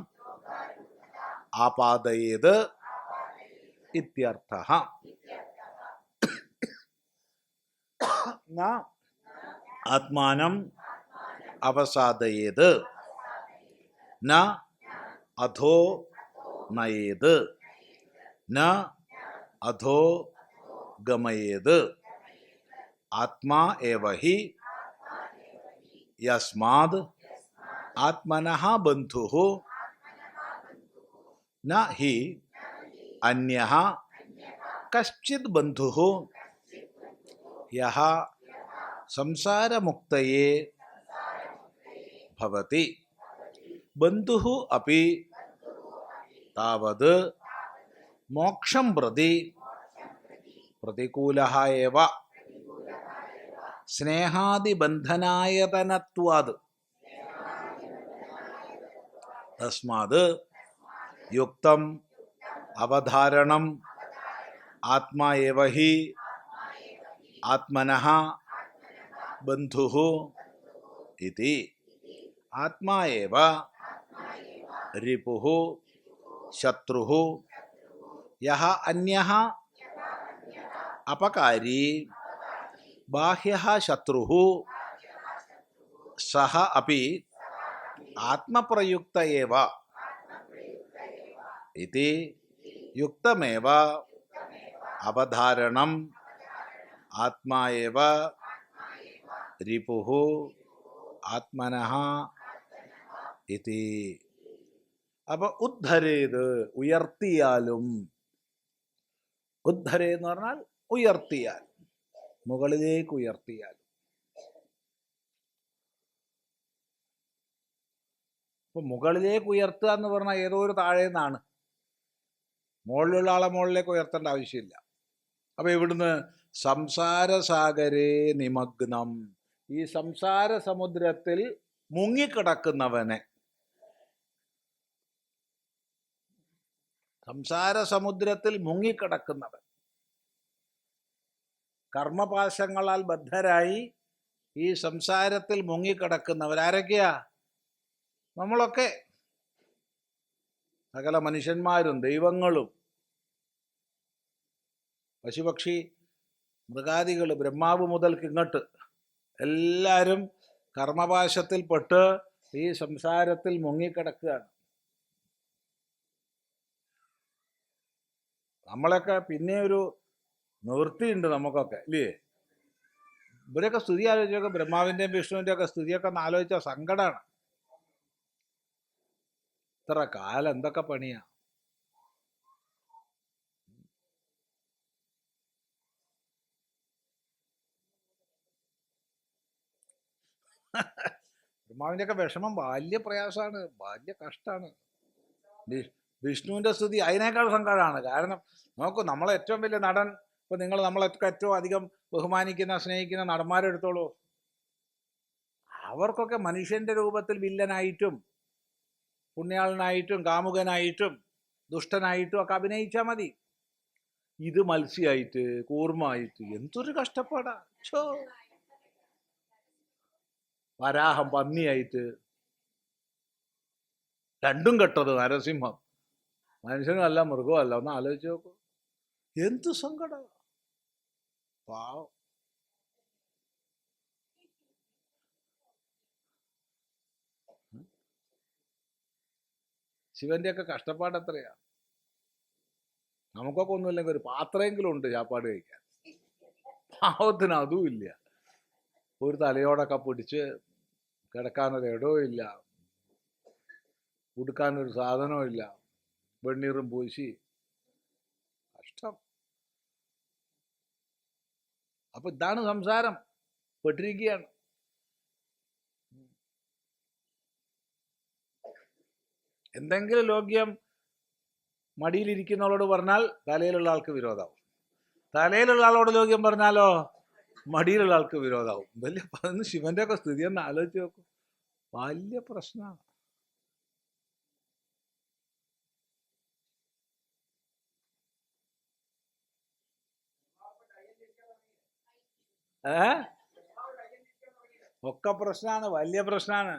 ആപാദയേത് ഇത്യർത്ഥഃ. ന ആത്മാനം അവസാദയേത് ന അധോ നയേത് ന അധോ ഗമയേത്. ആത്മാ ഏവ ഹി യസ്മാദ് ആത്മനഃ ബന്ധുഃ ന ഹി അന്യഃ കശ്ചിത് ബന്ധുഃ യഹ സംസാരമുക്തയേ ഭവതി. ബന്ധുഃ അപി താവത് മോക്ഷം പ്രതി പ്രതികൂലഃ ഏവ സ്നേഹാദിബന്ധനായതനത്വാത്. തസ്മാത് യുക്തം അവധാരണം ആത്മാ ഏവ ഹി ആത്മനഃ ബന്ധുഃ ഇതി. ആത്മാ ഏവ രിപുഃ ശത്രുഃ യഹ അന്യഃ അപകാരി ബാഹ്യഃ ശത്രുഃ സഹ അപി ആത്മപ്രയുക്ത ഏവ ഇതി യുക്തമേവ അവധാരണം ആത്മാ ഏവ രിപുഃ ആത്മനഃ ഇതി. അപ്പൊ ഉദ്ധരേത് ഉയർത്തിയാലും, ഉദ്ധരേ എന്ന് പറഞ്ഞാൽ ഉയർത്തിയാൽ, മുകളിലേക്ക് ഉയർത്തിയാൽ. ഇപ്പൊ മുകളിലേക്ക് ഉയർത്തുക എന്ന് പറഞ്ഞാൽ ഏതോ ഒരു താഴെ നിന്നാണ്, മുകളിലുള്ള ആളെ മുകളിലേക്ക് ഉയർത്തേണ്ട ആവശ്യമില്ല. അപ്പൊ ഇവിടുന്ന് സംസാരസാഗരേ നിമഗ്നം, ഈ സംസാര സമുദ്രത്തിൽ മുങ്ങിക്കിടക്കുന്നവനെ, സംസാര സമുദ്രത്തിൽ മുങ്ങിക്കിടക്കുന്നവൻ, കർമ്മപാശങ്ങളാൽ ബദ്ധരായി ഈ സംസാരത്തിൽ മുങ്ങിക്കിടക്കുന്നവർ ആരൊക്കെയാ? നമ്മളൊക്കെ, സകല മനുഷ്യന്മാരും ദൈവങ്ങളും പശുപക്ഷി മൃഗാദികൾ ബ്രഹ്മാവ് മുതൽക്ക് ഇങ്ങോട്ട് എല്ലാവരും കർമ്മപാശത്തിൽപ്പെട്ട് ഈ സംസാരത്തിൽ മുങ്ങിക്കിടക്കുകയാണ്. നമ്മളൊക്കെ പിന്നെ ഒരു നിവൃത്തിയുണ്ട് നമുക്കൊക്കെ, ഇല്ലേ? ഇവരൊക്കെ സ്തുതി ആലോചിച്ചൊക്കെ, ബ്രഹ്മാവിൻ്റെയും വിഷ്ണുവിൻ്റെയും ഒക്കെ സ്തുതിയൊക്കെ ഒന്ന് ആലോചിച്ച സങ്കടമാണ്. ഇത്ര കാലം എന്തൊക്കെ പണിയാ. ബ്രഹ്മാവിൻ്റെ ഒക്കെ വിഷമം ബാല്യ പ്രയാസമാണ്, ബാല്യ കഷ്ടമാണ്. വിഷ്ണുവിൻ്റെ സ്തുതി അതിനേക്കാൾ സങ്കടമാണ്. കാരണം നോക്കൂ, നമ്മളെ ഏറ്റവും വലിയ നടൻ, ഇപ്പം നിങ്ങൾ നമ്മളൊക്കെ ഏറ്റവും അധികം ബഹുമാനിക്കുന്ന സ്നേഹിക്കുന്ന നടന്മാരെടുത്തോളൂ, അവർക്കൊക്കെ മനുഷ്യൻ്റെ രൂപത്തിൽ വില്ലനായിട്ടും പുണ്യാളനായിട്ടും കാമുകനായിട്ടും ദുഷ്ടനായിട്ടും ഒക്കെ അഭിനയിച്ചാൽ മതി. ഇത് മത്സ്യമായിട്ട് കൂർമ്മമായിട്ട് എന്തൊരു കഷ്ടപ്പാടാ. ഛോ, വരാഹം പന്നിയായിട്ട്, രണ്ടും കെട്ടത് നരസിംഹം, മനുഷ്യനും അല്ല മൃഗവും അല്ല. ഒന്ന് ആലോചിച്ച് നോക്കൂ, എന്ത് സങ്കടം. പാവം. ശിവന്റെയൊക്കെ കഷ്ടപ്പാട് എത്രയാ. നമുക്കൊക്കെ ഒന്നുമില്ലെങ്കിൽ ഒരു പാത്രമെങ്കിലും ഉണ്ട് ചാപ്പാട് കഴിക്കാൻ. പാവത്തിന് അതും ഇല്ല. ഒരു തലയോടൊക്കെ പിടിച്ച് കിടക്കാനൊരു ഇടവും ഇല്ല, ഉടുക്കാനൊരു സാധനവും ഇല്ല, വെണ്ണീറും പൂശി കഷ്ടം. അപ്പൊ ഇതാണ് സംസാരം, പെട്ടിരിക്കുകയാണ്. എന്തെങ്കിലും ലോക്യം മടിയിലിരിക്കുന്നവളോട് പറഞ്ഞാൽ തലയിലുള്ള ആൾക്ക് വിരോധമാവും, തലയിലുള്ള ആളോട് ലോക്യം പറഞ്ഞാലോ മടിയിലുള്ള ആൾക്ക് വിരോധമാവും. വലിയ ശിവന്റെ ഒക്കെ സ്ഥിതി ഒന്ന് ആലോചിച്ച് നോക്കും, വലിയ പ്രശ്നമാണ്. ഒക്കെ പ്രശ്നമാണ്, വലിയ പ്രശ്നമാണ്.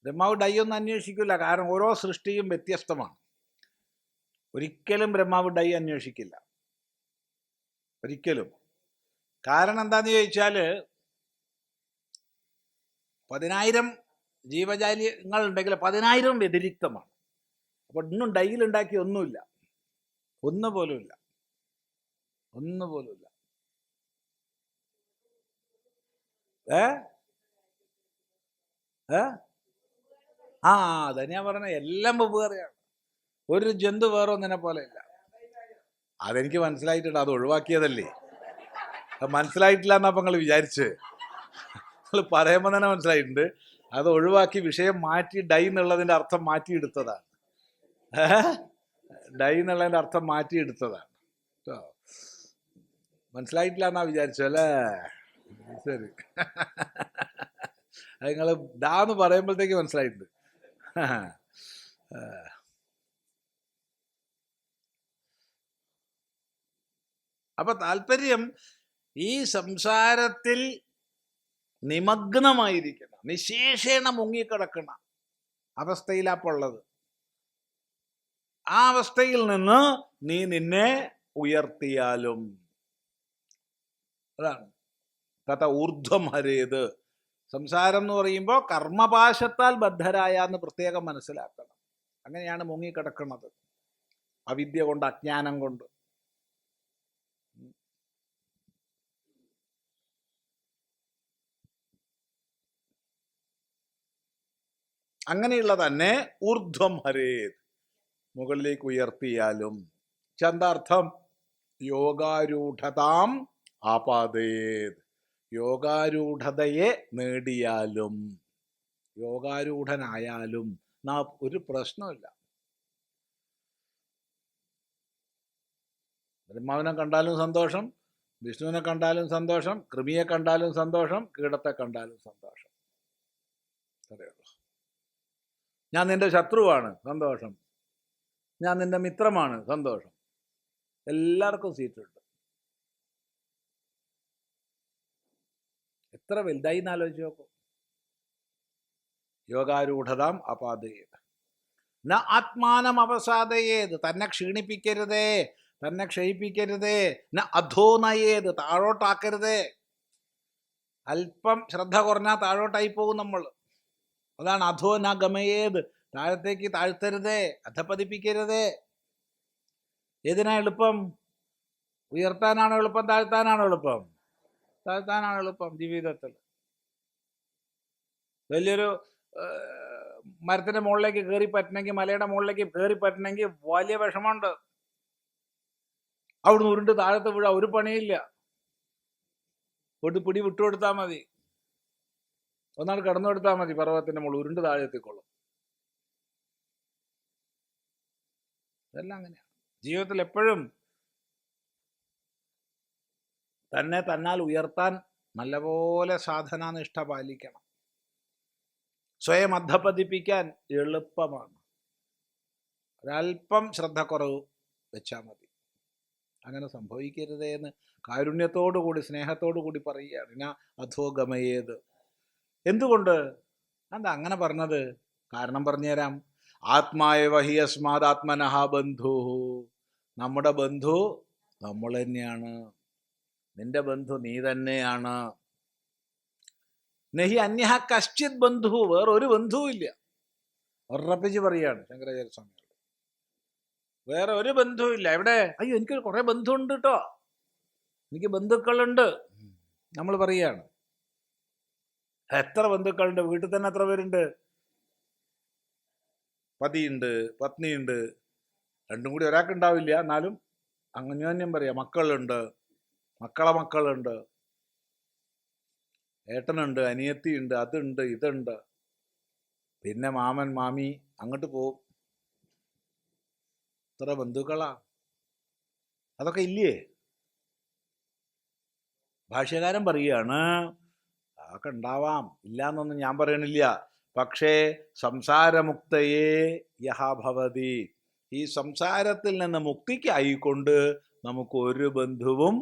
ബ്രഹ്മാവ് ഡൈ ഒന്നും അന്വേഷിക്കില്ല, കാരണം ഓരോ സൃഷ്ടിയും വ്യത്യസ്തമാണ്. ഒരിക്കലും ബ്രഹ്മാവ് ഡൈ അന്വേഷിക്കില്ല, ഒരിക്കലും. കാരണം എന്താന്ന് ചോദിച്ചാൽ 10,000 ജീവജാലങ്ങൾ ഉണ്ടെങ്കിൽ 10,000 വ്യതിരിക്തമാണ്. അപ്പൊ ഇന്നും ഡൈയിലുണ്ടാക്കി ഒന്നുമില്ല, ഒന്നുപോലുമില്ല, ഒന്നുപോലുമില്ല. അതന്നെയാ പറഞ്ഞ, എല്ലാം വെവ്വേറെയാണ്. ഒരു ജന്തു വേറെ ഒന്നിനെ പോലെ ഇല്ല. അതെനിക്ക് മനസ്സിലായിട്ടുണ്ട്, അത് ഒഴിവാക്കിയതല്ലേ. അത് മനസ്സിലായിട്ടില്ല എന്നാ നിങ്ങൾ വിചാരിച്ച്, നിങ്ങൾ പറയുമ്പോൾ തന്നെ മനസ്സിലായിട്ടുണ്ട്. അത് ഒഴിവാക്കി വിഷയം മാറ്റി ഡൈ എന്നുള്ളതിൻ്റെ അർത്ഥം മാറ്റിയെടുത്തതാണ്. ഡൈ എന്നുള്ളതിൻ്റെ അർത്ഥം മാറ്റിയെടുത്തതാണ്. മനസ്സിലായിട്ടില്ല എന്നാ വിചാരിച്ചു അല്ലേ? ശരി, അത് നിങ്ങൾ ഡാന്ന് പറയുമ്പോഴത്തേക്ക് മനസ്സിലായിട്ടുണ്ട്. അപ്പൊ താല്പര്യം ഈ സംസാരത്തിൽ നിമഗ്നമായിരിക്കണം, നിശേഷേണ മുങ്ങിക്കിടക്കണം അവസ്ഥയിലാപ്പുള്ളത്. ആ അവസ്ഥയിൽ നിന്ന് നീ നിന്നെ ഉയർത്തിയാലും, അതാണ് തഥ ഊർധ്വം ഹരേത്. സംസാരം എന്ന് പറയുമ്പോൾ കർമ്മപാശത്താൽ ബദ്ധരായ എന്ന് പ്രത്യേകം മനസ്സിലാക്കണം. അങ്ങനെയാണ് മുങ്ങിക്കിടക്കുന്നത്, അവിദ്യ കൊണ്ട്, അജ്ഞാനം കൊണ്ട്. അങ്ങനെയുള്ള തന്നെ ഊർധ്വം ഹരേത്, മുകളിലേക്ക് ഉയർത്തിയാലും. ചന്താർത്ഥം യോഗാരൂഢതാം ആപാദേത്, യോഗാരൂഢതയെ നേടിയാലും, യോഗാരൂഢനായാലും ഒരു പ്രശ്നമില്ല. ബ്രഹ്മാവിനെ കണ്ടാലും സന്തോഷം, വിഷ്ണുവിനെ കണ്ടാലും സന്തോഷം, കൃമിയെ കണ്ടാലും സന്തോഷം, കീടത്തെ കണ്ടാലും സന്തോഷം. അറിയുള്ളൂ. ഞാൻ നിന്റെ ശത്രുവാണ്, സന്തോഷം. ഞാൻ നിന്റെ മിത്രമാണ്, സന്തോഷം. എല്ലാവർക്കും സീറ്റുണ്ട്. എത്ര വലുതായി എന്നാലോചിച്ച് നോക്കും. യോഗാരൂഢതാം അപാദയേത് ന ആത്മാനം അവസാദയേത്, തന്നെ ക്ഷീണിപ്പിക്കരുതേ, തന്നെ ക്ഷയിപ്പിക്കരുതേ. ന അധോനയേത്, താഴോട്ടാക്കരുതേ. അല്പം ശ്രദ്ധ കുറഞ്ഞാൽ താഴോട്ടായി പോകും നമ്മൾ. അതാണ് അധോ ന ഗമയേത്, താഴത്തേക്ക് താഴ്ത്തരുതേ, അധപ്പതിപ്പിക്കരുതേ. ഏതിനാ എളുപ്പം? ഉയർത്താനാണോ എളുപ്പം, താഴ്ത്താനാണോ എളുപ്പം? താഴ്ത്താനാണ് എളുപ്പം. ജീവിതത്തിൽ വലിയൊരു മരത്തിന്റെ മുകളിലേക്ക് കയറി പറ്റണമെങ്കിൽ, മലയുടെ മുകളിലേക്ക് കയറി പറ്റണമെങ്കിൽ വലിയ വിഷമമുണ്ട്. അവിടുന്ന് ഉരുണ്ട് താഴത്ത് വീഴാൻ ഒരു പണിയില്ല. ഒരു പിടി വിട്ടുകൊടുത്താൽ മതി, ഒന്നാൾ കടന്നു കൊടുത്താൽ മതി, പർവ്വതത്തിന്റെ മുകളിൽ ഉരുണ്ട് താഴെ എത്തിക്കൊള്ളും. ഇതെല്ലാം അങ്ങനെയാണ് ജീവിതത്തിൽ. എപ്പോഴും തന്നെ തന്നാൽ ഉയർത്താൻ നല്ലപോലെ സാധനാനിഷ്ഠ പാലിക്കണം. സ്വയം അധപ്പതിപ്പിക്കാൻ എളുപ്പമാണ്, ഒരല്പം ശ്രദ്ധക്കുറവ് വെച്ചാൽ മതി. അങ്ങനെ സംഭവിക്കരുതേ എന്ന് കാരുണ്യത്തോടു കൂടി, സ്നേഹത്തോടു കൂടി പറയുകയാണ്. ഞാൻ അധോഗമയേത്. എന്തുകൊണ്ട് എന്താ അങ്ങനെ പറഞ്ഞത്? കാരണം പറഞ്ഞുതരാം. ആത്മായവ ഹി അസ്മാത് ആത്മനഹ ബന്ധു, നമ്മുടെ ബന്ധു നമ്മൾ തന്നെയാണ്. നിന്റെ ബന്ധു നീ തന്നെയാണ്. നഹി അന്യഹ കശ്ചിത് ബന്ധു, വേറൊരു ബന്ധുവും ഇല്ല. ഉറപ്പിച്ച് പറയാണ് ശങ്കരാചാര്യ സ്വാമികൾ, വേറെ ഒരു ബന്ധുവും ഇല്ല. എവിടെ? അയ്യോ എനിക്ക് കുറെ ബന്ധുണ്ട് കേട്ടോ, എനിക്ക് ബന്ധുക്കളുണ്ട്. നമ്മൾ പറയാണ് എത്ര ബന്ധുക്കളുണ്ട്? വീട്ടിൽ തന്നെ എത്ര പേരുണ്ട്? പതിയുണ്ട്, പത്നിയുണ്ട്, രണ്ടും കൂടി ഒരാൾക്കുണ്ടാവില്ല, എന്നാലും അന്യോന്യം പറയാം. മക്കളുണ്ട്, മക്കളുണ്ട്, ഏട്ടനുണ്ട്, അനിയത്തിയുണ്ട്, അതുണ്ട്, ഇതുണ്ട്, പിന്നെ മാമൻ മാമി, അങ്ങോട്ട് പോവും. ഇത്ര ബന്ധുക്കളാ. അതൊക്കെ ഇല്ലേ? ഭാഷ്യകാരൻ പറയുകയാണ്, അതൊക്കെ ഉണ്ടാവാം, ഇല്ല എന്നൊന്നും ഞാൻ പറയണില്ല. പക്ഷേ സംസാരമുക്തയേ യഹ ഭവതി, ഈ സംസാരത്തിൽ നിന്ന് മുക്തിക്കായിക്കൊണ്ട് നമുക്കൊരു ബന്ധുവും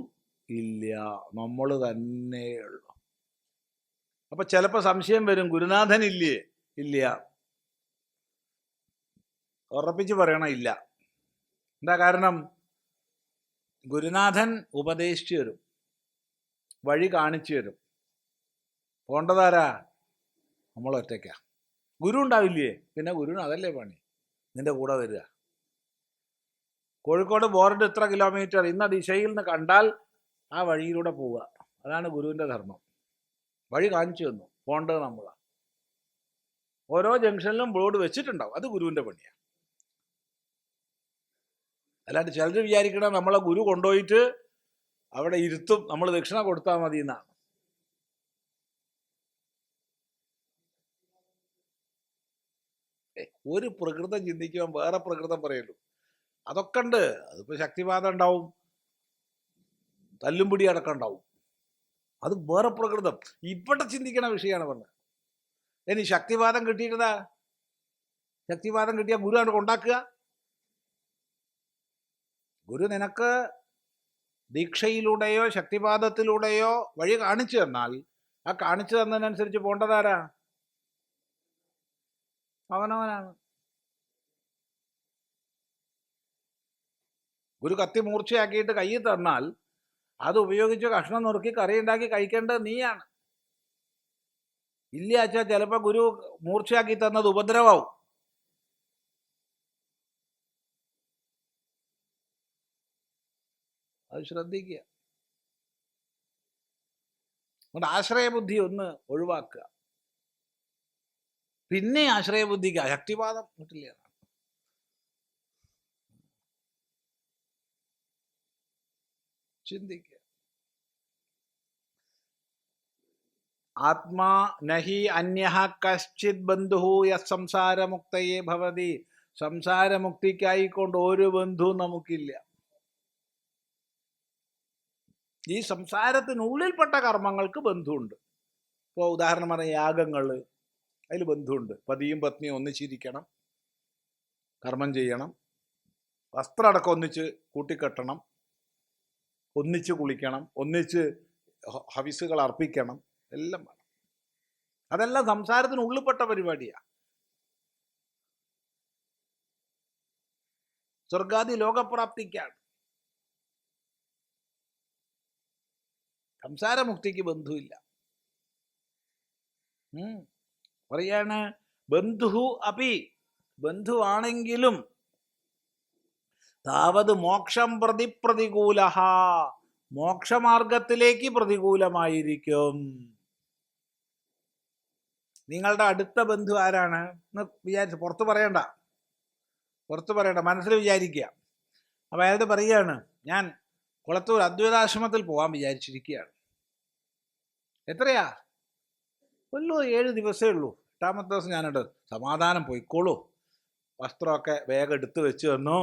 ഇല്ല, നമ്മൾ തന്നെയുള്ളു. അപ്പൊ ചിലപ്പോൾ സംശയം വരും, ഗുരുനാഥൻ ഇല്ലേ? ഇല്ല. ഉറപ്പിച്ച് പറയണം, ഇല്ല. എന്താ കാരണം? ഗുരുനാഥൻ ഉപദേശിച്ചു തരും, വഴി കാണിച്ചു തരും. പോണ്ടതാരാ? നമ്മൾ ഒറ്റയ്ക്കാ. ഗുരു ഉണ്ടാവില്ലേ? പിന്നെ ഗുരുവിന് അതല്ലേ പണി, നിന്റെ കൂടെ വരിക. കോഴിക്കോട് ബോർഡ് ഇത്ര കിലോമീറ്റർ ഇന്ന ദിശയിൽ നിന്ന് കണ്ടാൽ ആ വഴിയിലൂടെ പോവുക, അതാണ് ഗുരുവിൻ്റെ ധർമ്മം. വഴി കാണിച്ചു തന്നു, പോണ്ടത് നമ്മളാ. ഓരോ ജംഗ്ഷനിലും ബോർഡ് വെച്ചിട്ടുണ്ടാവും, അത് ഗുരുവിൻ്റെ പണിയാണ്. അല്ലാണ്ട് ചിലർ വിചാരിക്കണം നമ്മളെ ഗുരു കൊണ്ടുപോയിട്ട് അവിടെ ഇരുത്തും, നമ്മൾ ദക്ഷിണ കൊടുത്താൽ മതി എന്നാണ്. ഒരു പ്രകൃതം ചിന്തിക്കുവാൻ വേറെ പ്രകൃതം പറയുള്ളൂ. അതൊക്കെ ഉണ്ട്. അതിപ്പോൾ ശക്തിവാദം ഉണ്ടാവും, തല്ലും പിടി അടക്കം ഉണ്ടാവും, അത് വേറെ പ്രകൃതം. ഇവിടെ ചിന്തിക്കണ വിഷയമാണ് പറഞ്ഞത്. ഇനി ശക്തിവാദം കിട്ടിയിരുന്നാ, ശക്തിവാദം കിട്ടിയാൽ ഗുരു ആണ് കൊണ്ടാക്കുക. ഗുരു നിനക്ക് ദീക്ഷയിലൂടെയോ ശക്തിവാദത്തിലൂടെയോ വഴി കാണിച്ചു തന്നാൽ ആ കാണിച്ചു തന്നതിനനുസരിച്ച് പോണ്ടതാരാ? അവനവനാണ്. ഗുരു കത്തി മൂർച്ചയാക്കിയിട്ട് കയ്യിൽ തന്നാൽ അത് ഉപയോഗിച്ച് കഷ്ണം നുറുക്കി കറി ഉണ്ടാക്കി കഴിക്കേണ്ടത് നീയാണ്. ഇല്ല അച്ഛാ, ചിലപ്പോൾ ഗുരു മൂർച്ചയാക്കി തന്നത് ഉപദ്രവമാവും. അത് ശ്രദ്ധിക്കുക. അതുകൊണ്ട് ആശ്രയബുദ്ധി ഒന്ന് ഒഴിവാക്കുക. പിന്നെ ആശ്രയബുദ്ധിക്ക് ശക്തിവാദം കിട്ടില്ല. ചിന്തിക്കുക. ആത്മാ നഹി അന്യഃ കശ്ചിത് ബന്ധു യസ് സംസാരമുക്തയേ ഭവതി. സംസാരമുക്തിക്കായിക്കൊണ്ട് ഒരു ബന്ധുവും നമുക്കില്ല. ഈ സംസാരത്തിനുള്ളിൽപ്പെട്ട കർമ്മങ്ങൾക്ക് ബന്ധുവുണ്ട്. ഇപ്പോൾ ഉദാഹരണം പറഞ്ഞ യാഗങ്ങൾ, അതിൽ ബന്ധുവുണ്ട്. പതിയും പത്നിയും ഒന്നിച്ചിരിക്കണം, കർമ്മം ചെയ്യണം, വസ്ത്രമടക്കം ഒന്നിച്ച് കൂട്ടിക്കെട്ടണം, ഒന്നിച്ച് കുളിക്കണം, ഒന്നിച്ച് ഹവിസുകൾ അർപ്പിക്കണം, എല്ലാം വേണം. അതെല്ലാം സംസാരത്തിനുള്ളിൽപ്പെട്ട പരിപാടിയാണ്. സ്വർഗാദി ലോകപ്രാപ്തിക്കാണ്. സംസാരമുക്തിക്ക് ബന്ധുവില്ല. പറയാണ്, ബന്ധു അപി, ബന്ധുവാണെങ്കിലും താവത് മോക്ഷം പ്രതി പ്രതികൂല, മോക്ഷമാർഗത്തിലേക്ക് പ്രതികൂലമായിരിക്കും. നിങ്ങളുടെ അടുത്ത ബന്ധു ആരാണ് എന്ന് വിചാരിച്ച് പുറത്ത് പറയണ്ട, മനസ്സിൽ വിചാരിക്കുക. അപ്പം അയാൾ പറയുകയാണ്, ഞാൻ കുളത്തൂർ അദ്വൈതാശ്രമത്തിൽ പോകാൻ വിചാരിച്ചിരിക്കുകയാണ്. എത്രയാ? 7 ദിവസമേ ഉള്ളൂ. 8ാമത്തെ ദിവസം ഞാനുണ്ട്. സമാധാനം, പോയിക്കോളൂ. വസ്ത്രമൊക്കെ വേഗം എടുത്ത് വെച്ച് തന്നു.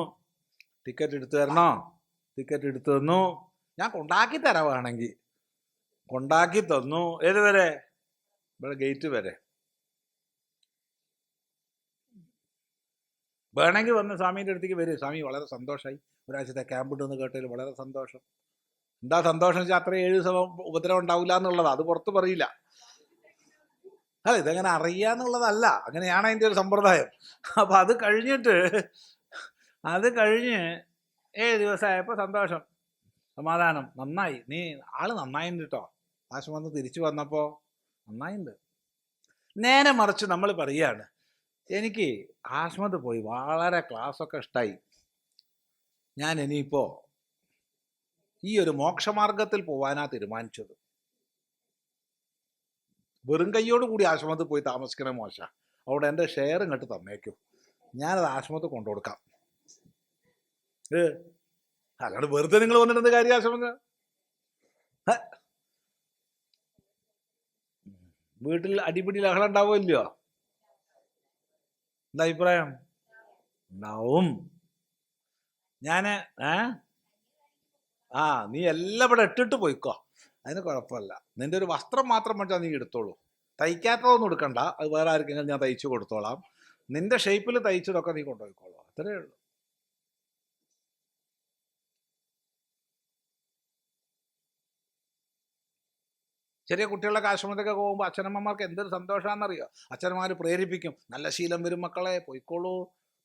ടിക്കറ്റ് എടുത്തു തരണോ? ടിക്കറ്റ് എടുത്തു തന്നു. ഞാൻ കൊണ്ടാക്കി തരാവാണെങ്കിൽ കൊണ്ടാക്കി തന്നു. ഏതുവരെ? ഇവിടെ ഗേറ്റ് വരെ. വേണമെങ്കിൽ വന്ന് സ്വാമീൻ്റെ അടുത്തേക്ക് വരും. സ്വാമി വളരെ സന്തോഷമായി, ഒരാഴ്ചത്തെ ക്യാമ്പ് ഉണ്ടെന്ന് കേട്ടതിൽ വളരെ സന്തോഷം. എന്താ സന്തോഷം വെച്ചാൽ അത്ര 7 ദിവസം ഉപദ്രവം ഉണ്ടാവില്ല എന്നുള്ളതാണ്. അത് പുറത്ത് പറയില്ല. അല്ല, ഇതെങ്ങനെ അറിയാന്നുള്ളതല്ല, അങ്ങനെയാണ് അതിൻ്റെ ഒരു സമ്പ്രദായം. അപ്പം അത് കഴിഞ്ഞ് 7 ദിവസമായപ്പോൾ സന്തോഷം, സമാധാനം, നന്നായി, നീ ആള് നന്നായിട്ടുണ്ട് കേട്ടോ, ആശ്രമം തിരിച്ചു വന്നപ്പോൾ നന്നായിട്ടുണ്ട്. നേരെ മറിച്ച് നമ്മൾ പറയുകയാണ്, എനിക്ക് ആശ്രമത്തിൽ പോയി വളരെ ക്ലാസ്സൊക്കെ ഇഷ്ടമായി, ഞാൻ ഇനിയിപ്പോൾ ഈ ഒരു മോക്ഷമാർഗത്തിൽ പോകാനാ തീരുമാനിച്ചത്. വെറും കയ്യോട് കൂടി ആശ്രമത്തിൽ പോയി താമസിക്കണ മോശ. അവിടെ എൻ്റെ ഷെയർ ഇങ്ങോട്ട് തന്നേക്കും, ഞാനത് ആശ്രമത്തിൽ കൊണ്ടു കൊടുക്കാം. അല്ലാണ്ട് വെറുതെ നിങ്ങൾ വന്നിട്ട് കാര്യം ആശ്രമത്തിൽ? ഹ, വീട്ടിൽ അടിപിടി ലഹളം ഉണ്ടാവുമോ ഇല്ലയോ? എന്താ അഭിപ്രായം? ഉണ്ടാവും. ഞാന് നീ എല്ലാം ഇവിടെ ഇട്ടിട്ട് പോയിക്കോ, അതിന് കുഴപ്പമില്ല. നിന്റെ ഒരു വസ്ത്രം മാത്രം വെച്ചാൽ നീ എടുത്തോളൂ. തയ്ക്കാത്തതൊന്നും എടുക്കണ്ട, അത് വേറെ ആർക്കെങ്കിലും ഞാൻ തയ്ച്ചു കൊടുത്തോളാം. നിന്റെ ഷേപ്പിൽ തയ്ച്ചതൊക്കെ നീ കൊണ്ടുപോയിക്കോളൂ, അത്രേ ഉള്ളൂ. ചെറിയ കുട്ടികളൊക്കെ ആശ്രമത്തൊക്കെ പോകുമ്പോൾ അച്ഛനമ്മമാർക്ക് എന്തൊരു സന്തോഷമാണെന്നറിയോ? അച്ഛനമ്മമാർ പ്രേരിപ്പിക്കും, നല്ല ശീലം വരും മക്കളെ, പോയിക്കോളൂ,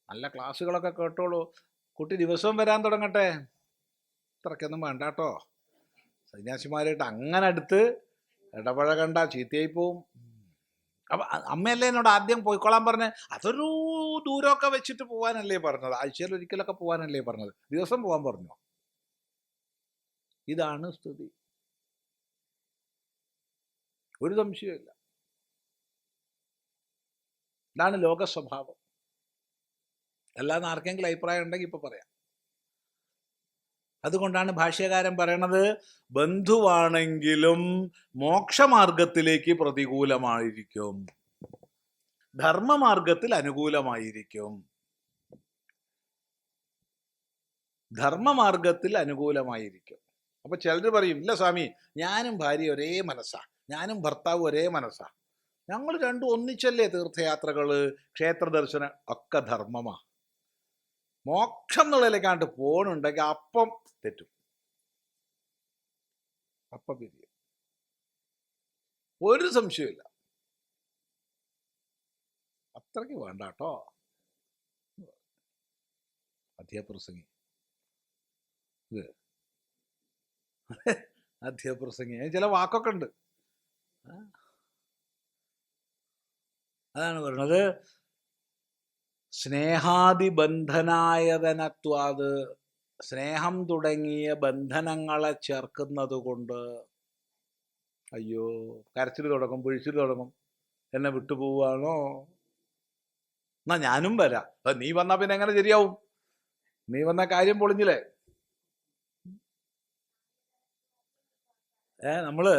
നല്ല ക്ലാസ്സുകളൊക്കെ കേട്ടോളൂ, കുട്ടി ദിവസവും വരാൻ തുടങ്ങട്ടെ. ഇത്രയ്ക്കൊന്നും വേണ്ട കേട്ടോ. സന്യാസിമാരായിട്ട് അങ്ങനെ അടുത്ത് ഇടപഴകണ്ട, ചീത്തയായി പോവും. അപ്പം അമ്മയല്ലേ എന്നോട് ആദ്യം പോയിക്കോളാൻ പറഞ്ഞ്? അതൊരു ദൂരമൊക്കെ വെച്ചിട്ട് പോകാനല്ലേ പറഞ്ഞത്, ആഴ്ചയിൽ ഒരിക്കലൊക്കെ പോകാനല്ലേ പറഞ്ഞത്, ദിവസം പോകാൻ പറഞ്ഞു? ഇതാണ് സ്ഥിതി, ഒരു സംശയമില്ല. ഇതാണ് ലോക സ്വഭാവം. അല്ലാതെ ആർക്കെങ്കിലും അഭിപ്രായം ഉണ്ടെങ്കിൽ ഇപ്പൊ പറയാം. അതുകൊണ്ടാണ് ഭാഷ്യകാരൻ പറയണത്, ബന്ധുവാണെങ്കിലും മോക്ഷമാർഗത്തിലേക്ക് പ്രതികൂലമായിരിക്കും, ധർമ്മമാർഗത്തിൽ അനുകൂലമായിരിക്കും. ധർമ്മമാർഗത്തിൽ അനുകൂലമായിരിക്കും. അപ്പൊ ചിലർ പറയും, ഇല്ല സ്വാമി, ഞാനും ഭാര്യ ഒരേ മനസ്സാ, ഞാനും ഭർത്താവ് ഒരേ മനസ്സാ, ഞങ്ങൾ രണ്ടും ഒന്നിച്ചല്ലേ തീർത്ഥയാത്രകള്, ക്ഷേത്ര ദർശനം ഒക്കെ ധർമ്മമാ. മോക്ഷം എന്നുള്ളതിലേക്കാണ്ട് പോണുണ്ടെങ്കിൽ അപ്പം തെറ്റും, അപ്പം പിരിയും, ഒരു സംശയമില്ല. അത്രയ്ക്ക് വേണ്ട കേട്ടോ. അധ്യാപ്രസംഗി അധ്യാപ്രസംഗി ചില വാക്കൊക്കെ ഉണ്ട്. അതാണ് പറഞ്ഞത്, സ്നേഹാദിബന്ധനായതനത്വാത്, സ്നേഹം തുടങ്ങിയ ബന്ധനങ്ങളെ ചേർക്കുന്നത് കൊണ്ട്, അയ്യോ കരച്ചിൽ തുടങ്ങും, പൊഴിച്ചിൽ തുടങ്ങും, എന്നെ വിട്ടുപോവാണോ, എന്നാ ഞാനും വരാം. നീ വന്നാ പിന്നെ എങ്ങനെ ശരിയാവും? നീ വന്ന കാര്യം പൊളിഞ്ഞില്ലേ? നമ്മള്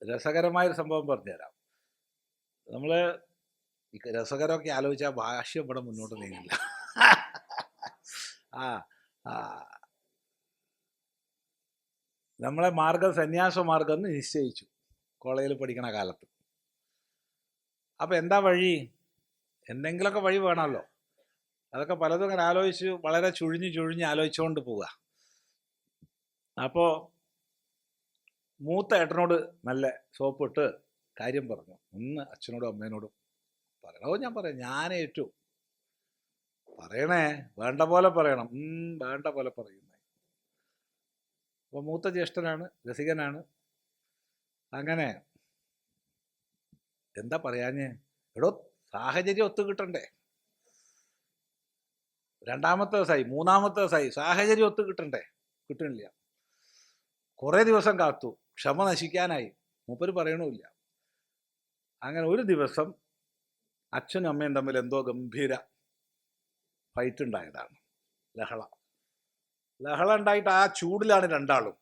രസകരമായൊരു സംഭവം പറഞ്ഞുതരാം. നമ്മള് ഈ രസകരമൊക്കെ ആലോചിച്ചാൽ ഭാഷ്യം ഇവിടെ മുന്നോട്ട് നീങ്ങില്ല. നമ്മളെ മാർഗം സന്യാസ മാർഗം എന്ന് നിശ്ചയിച്ചു കോളേജിൽ പഠിക്കണ കാലത്ത്. അപ്പൊ എന്താ വഴി? എന്തെങ്കിലുമൊക്കെ വഴി വേണമല്ലോ. അതൊക്കെ പലതും അങ്ങനെ ആലോചിച്ച് വളരെ ചുഴിഞ്ഞ് ആലോചിച്ചുകൊണ്ട് പോവുക. അപ്പോൾ മൂത്ത ഏട്ടനോട് നല്ല സോപ്പിട്ട് കാര്യം പറഞ്ഞു. ഒന്ന് അച്ഛനോടും അമ്മേനോടും പറയണോ? ഞാൻ പറയാം, ഞാൻ ഏറ്റു, പറയണേ, വേണ്ട പോലെ പറയണം. വേണ്ട പോലെ പറയുന്നേ. അപ്പോൾ മൂത്ത ജ്യേഷ്ഠനാണ്, രസികനാണ്. അങ്ങനെ എന്താ പറയാഞ്ഞേ? എടോ, സാഹചര്യം ഒത്തു കിട്ടണ്ടേ? രണ്ടാമത്തെ ദിവസമായി, മൂന്നാമത്തെ ദിവസമായി, സാഹചര്യം ഒത്തു കിട്ടണ്ടേ? കിട്ടണില്ല. കുറേ ദിവസം കാത്തു, ക്ഷമ നശിക്കാനായി, മൂപ്പര് പറയണമില്ല. അങ്ങനെ ഒരു ദിവസം അച്ഛനും അമ്മയും തമ്മിൽ എന്തോ ഗംഭീര ഫൈറ്റ് ഉണ്ടായതാണ്. ലഹള ഉണ്ടായിട്ട് ആ ചൂടിലാണ് രണ്ടാളും.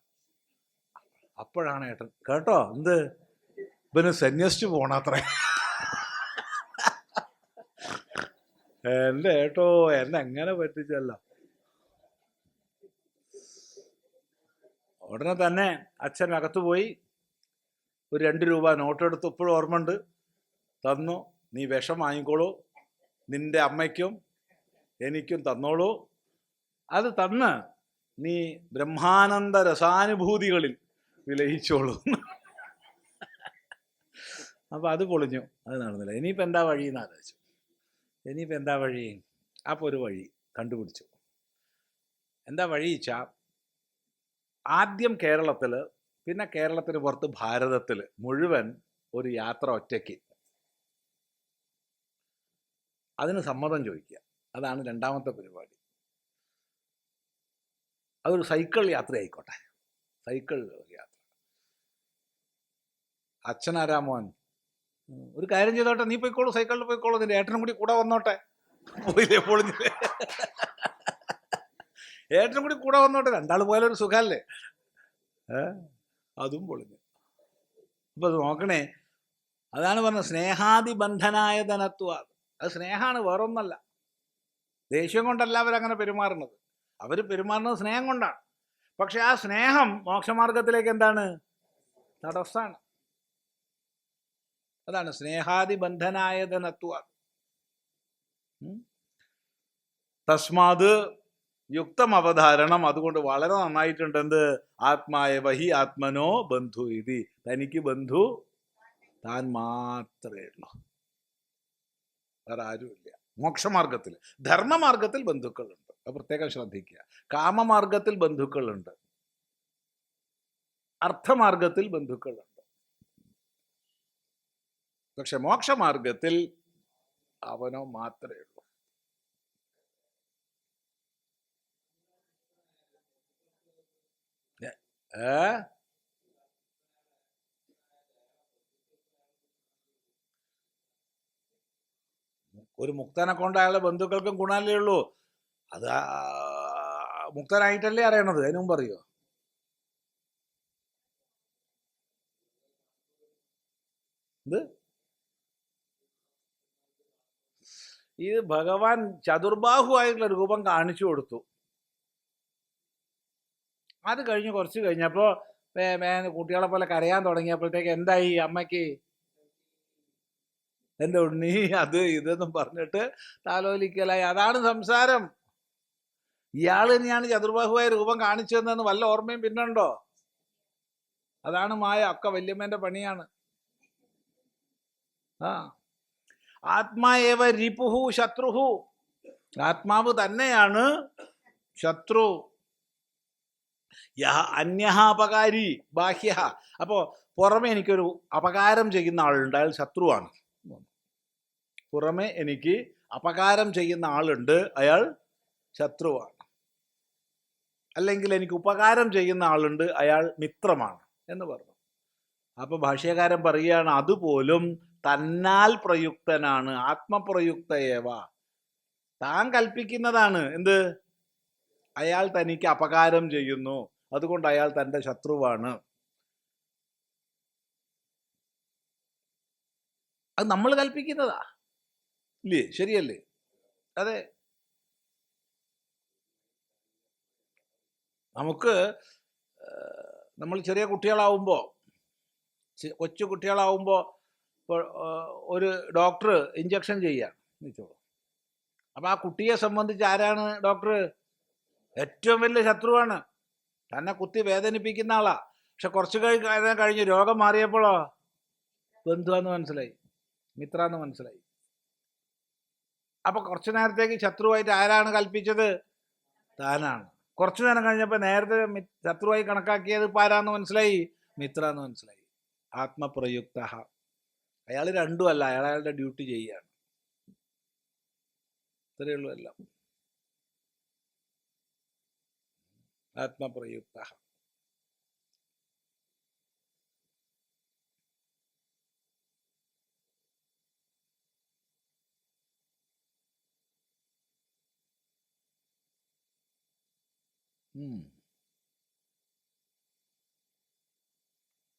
അപ്പോഴാണ് ഏട്ടൻ, കേട്ടോ എന്ത്, ഇവന് സന്യസിച്ചു പോണത്രേ. എന്റെ ഏട്ടോ, എന്നെ എങ്ങനെ പറ്റിച്ചല്ലോ. ഉടനെ തന്നെ അച്ഛൻ അകത്തു പോയി ഒരു 2 രൂപ നോട്ടെടുത്ത്, ഇപ്പോഴും ഓർമ്മയുണ്ട്, തന്നു. നീ വിഷം വാങ്ങിക്കോളൂ, നിന്റെ അമ്മയ്ക്കും എനിക്കും തന്നോളൂ, അത് തന്ന് നീ ബ്രഹ്മാനന്ദ രസാനുഭൂതികളിൽ വിലയിച്ചോളൂ. അപ്പൊ അത് പൊളിഞ്ഞു, അത് നടന്നില്ല. ഇനിയിപ്പോൾ എന്താ വഴി എന്ന് ആലോചിച്ചു. ഇനിയിപ്പോൾ എന്താ വഴി? അപ്പോൾ ഒരു വഴി കണ്ടുപിടിച്ചു. എന്താ വഴി വെച്ചാൽ, ആദ്യം കേരളത്തിൽ, പിന്നെ കേരളത്തിന് പുറത്ത് ഭാരതത്തിൽ മുഴുവൻ ഒരു യാത്ര ഒറ്റയ്ക്ക്, അതിന് സമ്മതം ചോദിക്കുക. അതാണ് രണ്ടാമത്തെ പരിപാടി. അതൊരു സൈക്കിൾ യാത്ര ആയിക്കോട്ടെ, സൈക്കിൾ യാത്ര. അച്ഛനാരാമോൻ, ഒരു കാര്യം ചെയ്തോട്ടെ, നീ പോയിക്കോളൂ, സൈക്കിളിൽ പോയിക്കോളൂ, നിന്റെ ഏട്ടനും കൂടി കൂടെ വന്നോട്ടെ. പോയില്ലേ, പൊളിഞ്ഞില്ലേ? ഏട്ടനും കൂടി കൂടെ വന്നോട്ടെ, രണ്ടാൾ പോയാലൊരു സുഖമല്ലേ? അതും പൊളിഞ്ഞു. അപ്പൊ നോക്കണേ, അതാണ് പറഞ്ഞത് സ്നേഹാതിബന്ധനായ ധനത്വ. അത് സ്നേഹമാണ്, വേറൊന്നല്ല. ദേഷ്യം കൊണ്ടല്ല അവരങ്ങനെ പെരുമാറുന്നത്. അവർ പെരുമാറുന്നത് സ്നേഹം കൊണ്ടാണ്. പക്ഷെ ആ സ്നേഹം മോക്ഷമാർഗത്തിലേക്ക് എന്താണ്? തടസ്സാണ്. അതാണ് സ്നേഹാതിബന്ധനായ ധനത്വ. തസ്മാത് യുക്തം അവധാരണം. അതുകൊണ്ട് വളരെ നന്നായിട്ടുണ്ട്. എന്ത്? ആത്മായവ ഹി ആത്മനോ ബന്ധു ഇതി. തനിക്ക് ബന്ധു താൻ മാത്രമേ ഉള്ളൂ, വേറെ ആരുമില്ല. മോക്ഷമാർഗത്തിൽ, ധർമ്മമാർഗത്തിൽ ബന്ധുക്കളുണ്ട്, അത് പ്രത്യേകം ശ്രദ്ധിക്കുക. കാമമാർഗത്തിൽ ബന്ധുക്കളുണ്ട്, അർത്ഥമാർഗത്തിൽ ബന്ധുക്കളുണ്ട്. പക്ഷെ മോക്ഷമാർഗത്തിൽ അവനോ മാത്രമേ ഉള്ളൂ. ഒരു മുക്തനെ കൊണ്ട് അയാളുടെ ബന്ധുക്കൾക്കും ഗുണമല്ലേ ഉള്ളൂ. അത് മുക്തനായിട്ടല്ലേ അറിയണത്. അതിന് മുമ്പ് അറിയോ? ഇത് ഇത് ഭഗവാൻ ചതുർബാഹു ആയിട്ടുള്ള രൂപം കാണിച്ചു കൊടുത്തു. അത് കഴിഞ്ഞ് കുറച്ച് കഴിഞ്ഞപ്പോ കുട്ടികളെ പോലെ കരയാൻ തുടങ്ങിയപ്പോഴത്തേക്ക് എന്തായി? അമ്മയ്ക്ക് എൻ്റെ ഉണ്ണി അത് ഇതെന്നും പറഞ്ഞിട്ട് താലോലിക്കലായി. അതാണ് സംസാരം. ഇയാൾ തന്നെയാണ് ചതുർബാഹുവായ രൂപം കാണിച്ചു തന്നെന്ന് വല്ല ഓർമ്മയും പിന്നുണ്ടോ? അതാണ് മായ. ഒക്കെ വല്യമ്മേന്റെ പണിയാണ്. ആത്മാവേവ രിപുഹു ശത്രുഹു. ആത്മാവ് തന്നെയാണ് ശത്രു. അന്യഹ അപകാരി ബാഹ്യ. അപ്പോ പുറമെ എനിക്കൊരു അപകാരം ചെയ്യുന്ന ആളുണ്ട്, അയാൾ ശത്രുവാണ്. പുറമെ എനിക്ക് അപകാരം ചെയ്യുന്ന ആളുണ്ട്, അയാൾ ശത്രുവാണ്. അല്ലെങ്കിൽ എനിക്ക് ഉപകാരം ചെയ്യുന്ന ആളുണ്ട്, അയാൾ മിത്രമാണ് എന്ന് പറഞ്ഞു. അപ്പൊ ഭാഷ്യകാരൻ പറയുകയാണ്, അതുപോലും തന്നാൽ പ്രയുക്തനാണ്. ആത്മപ്രയുക്തയേവ. താൻ കൽപ്പിക്കുന്നതാണ്. എന്ത്? അയാൾ തനിക്ക് അപകാരം ചെയ്യുന്നു, അതുകൊണ്ട് അയാൾ തൻ്റെ ശത്രുവാണ്. അത് നമ്മൾ കൽപ്പിക്കുന്നതാ, ഇല്ലേ? ശരിയല്ലേ? അതെ. നമുക്ക് നമ്മൾ ചെറിയ കുട്ടികളാവുമ്പോൾ, കൊച്ചു കുട്ടികളാവുമ്പോൾ ഒരു ഡോക്ടർ ഇഞ്ചക്ഷൻ ചെയ്യാൻ വെച്ചോളൂ. അപ്പം ആ കുട്ടിയെ സംബന്ധിച്ച് ആരാണ് ഡോക്ടർ? ഏറ്റവും വലിയ ശത്രുവാണ്. തന്നെ കുത്തി വേദനിപ്പിക്കുന്ന ആളാ. പക്ഷെ കുറച്ച് കഴിഞ്ഞ് രോഗം മാറിയപ്പോഴോ ബന്ധുവാന്ന് മനസ്സിലായി, മിത്രാന്ന് മനസ്സിലായി. അപ്പൊ കുറച്ചു നേരത്തേക്ക് ശത്രുവായിട്ട് ആരാണ് കൽപ്പിച്ചത്? താനാണ്. കുറച്ചു നേരം കഴിഞ്ഞപ്പോൾ നേരത്തെ ശത്രുവായി കണക്കാക്കിയത് ഇപ്പം ആരാന്ന് മനസ്സിലായി? മിത്രാന്ന് മനസ്സിലായി. ആത്മപ്രയുക്ത. അയാൾ രണ്ടുമല്ല, അയാളുടെ ഡ്യൂട്ടി ചെയ്യാണ്. ഇത്രയേ ഉള്ളൂ എല്ലാം. ആത്മപ്രയുക്ത.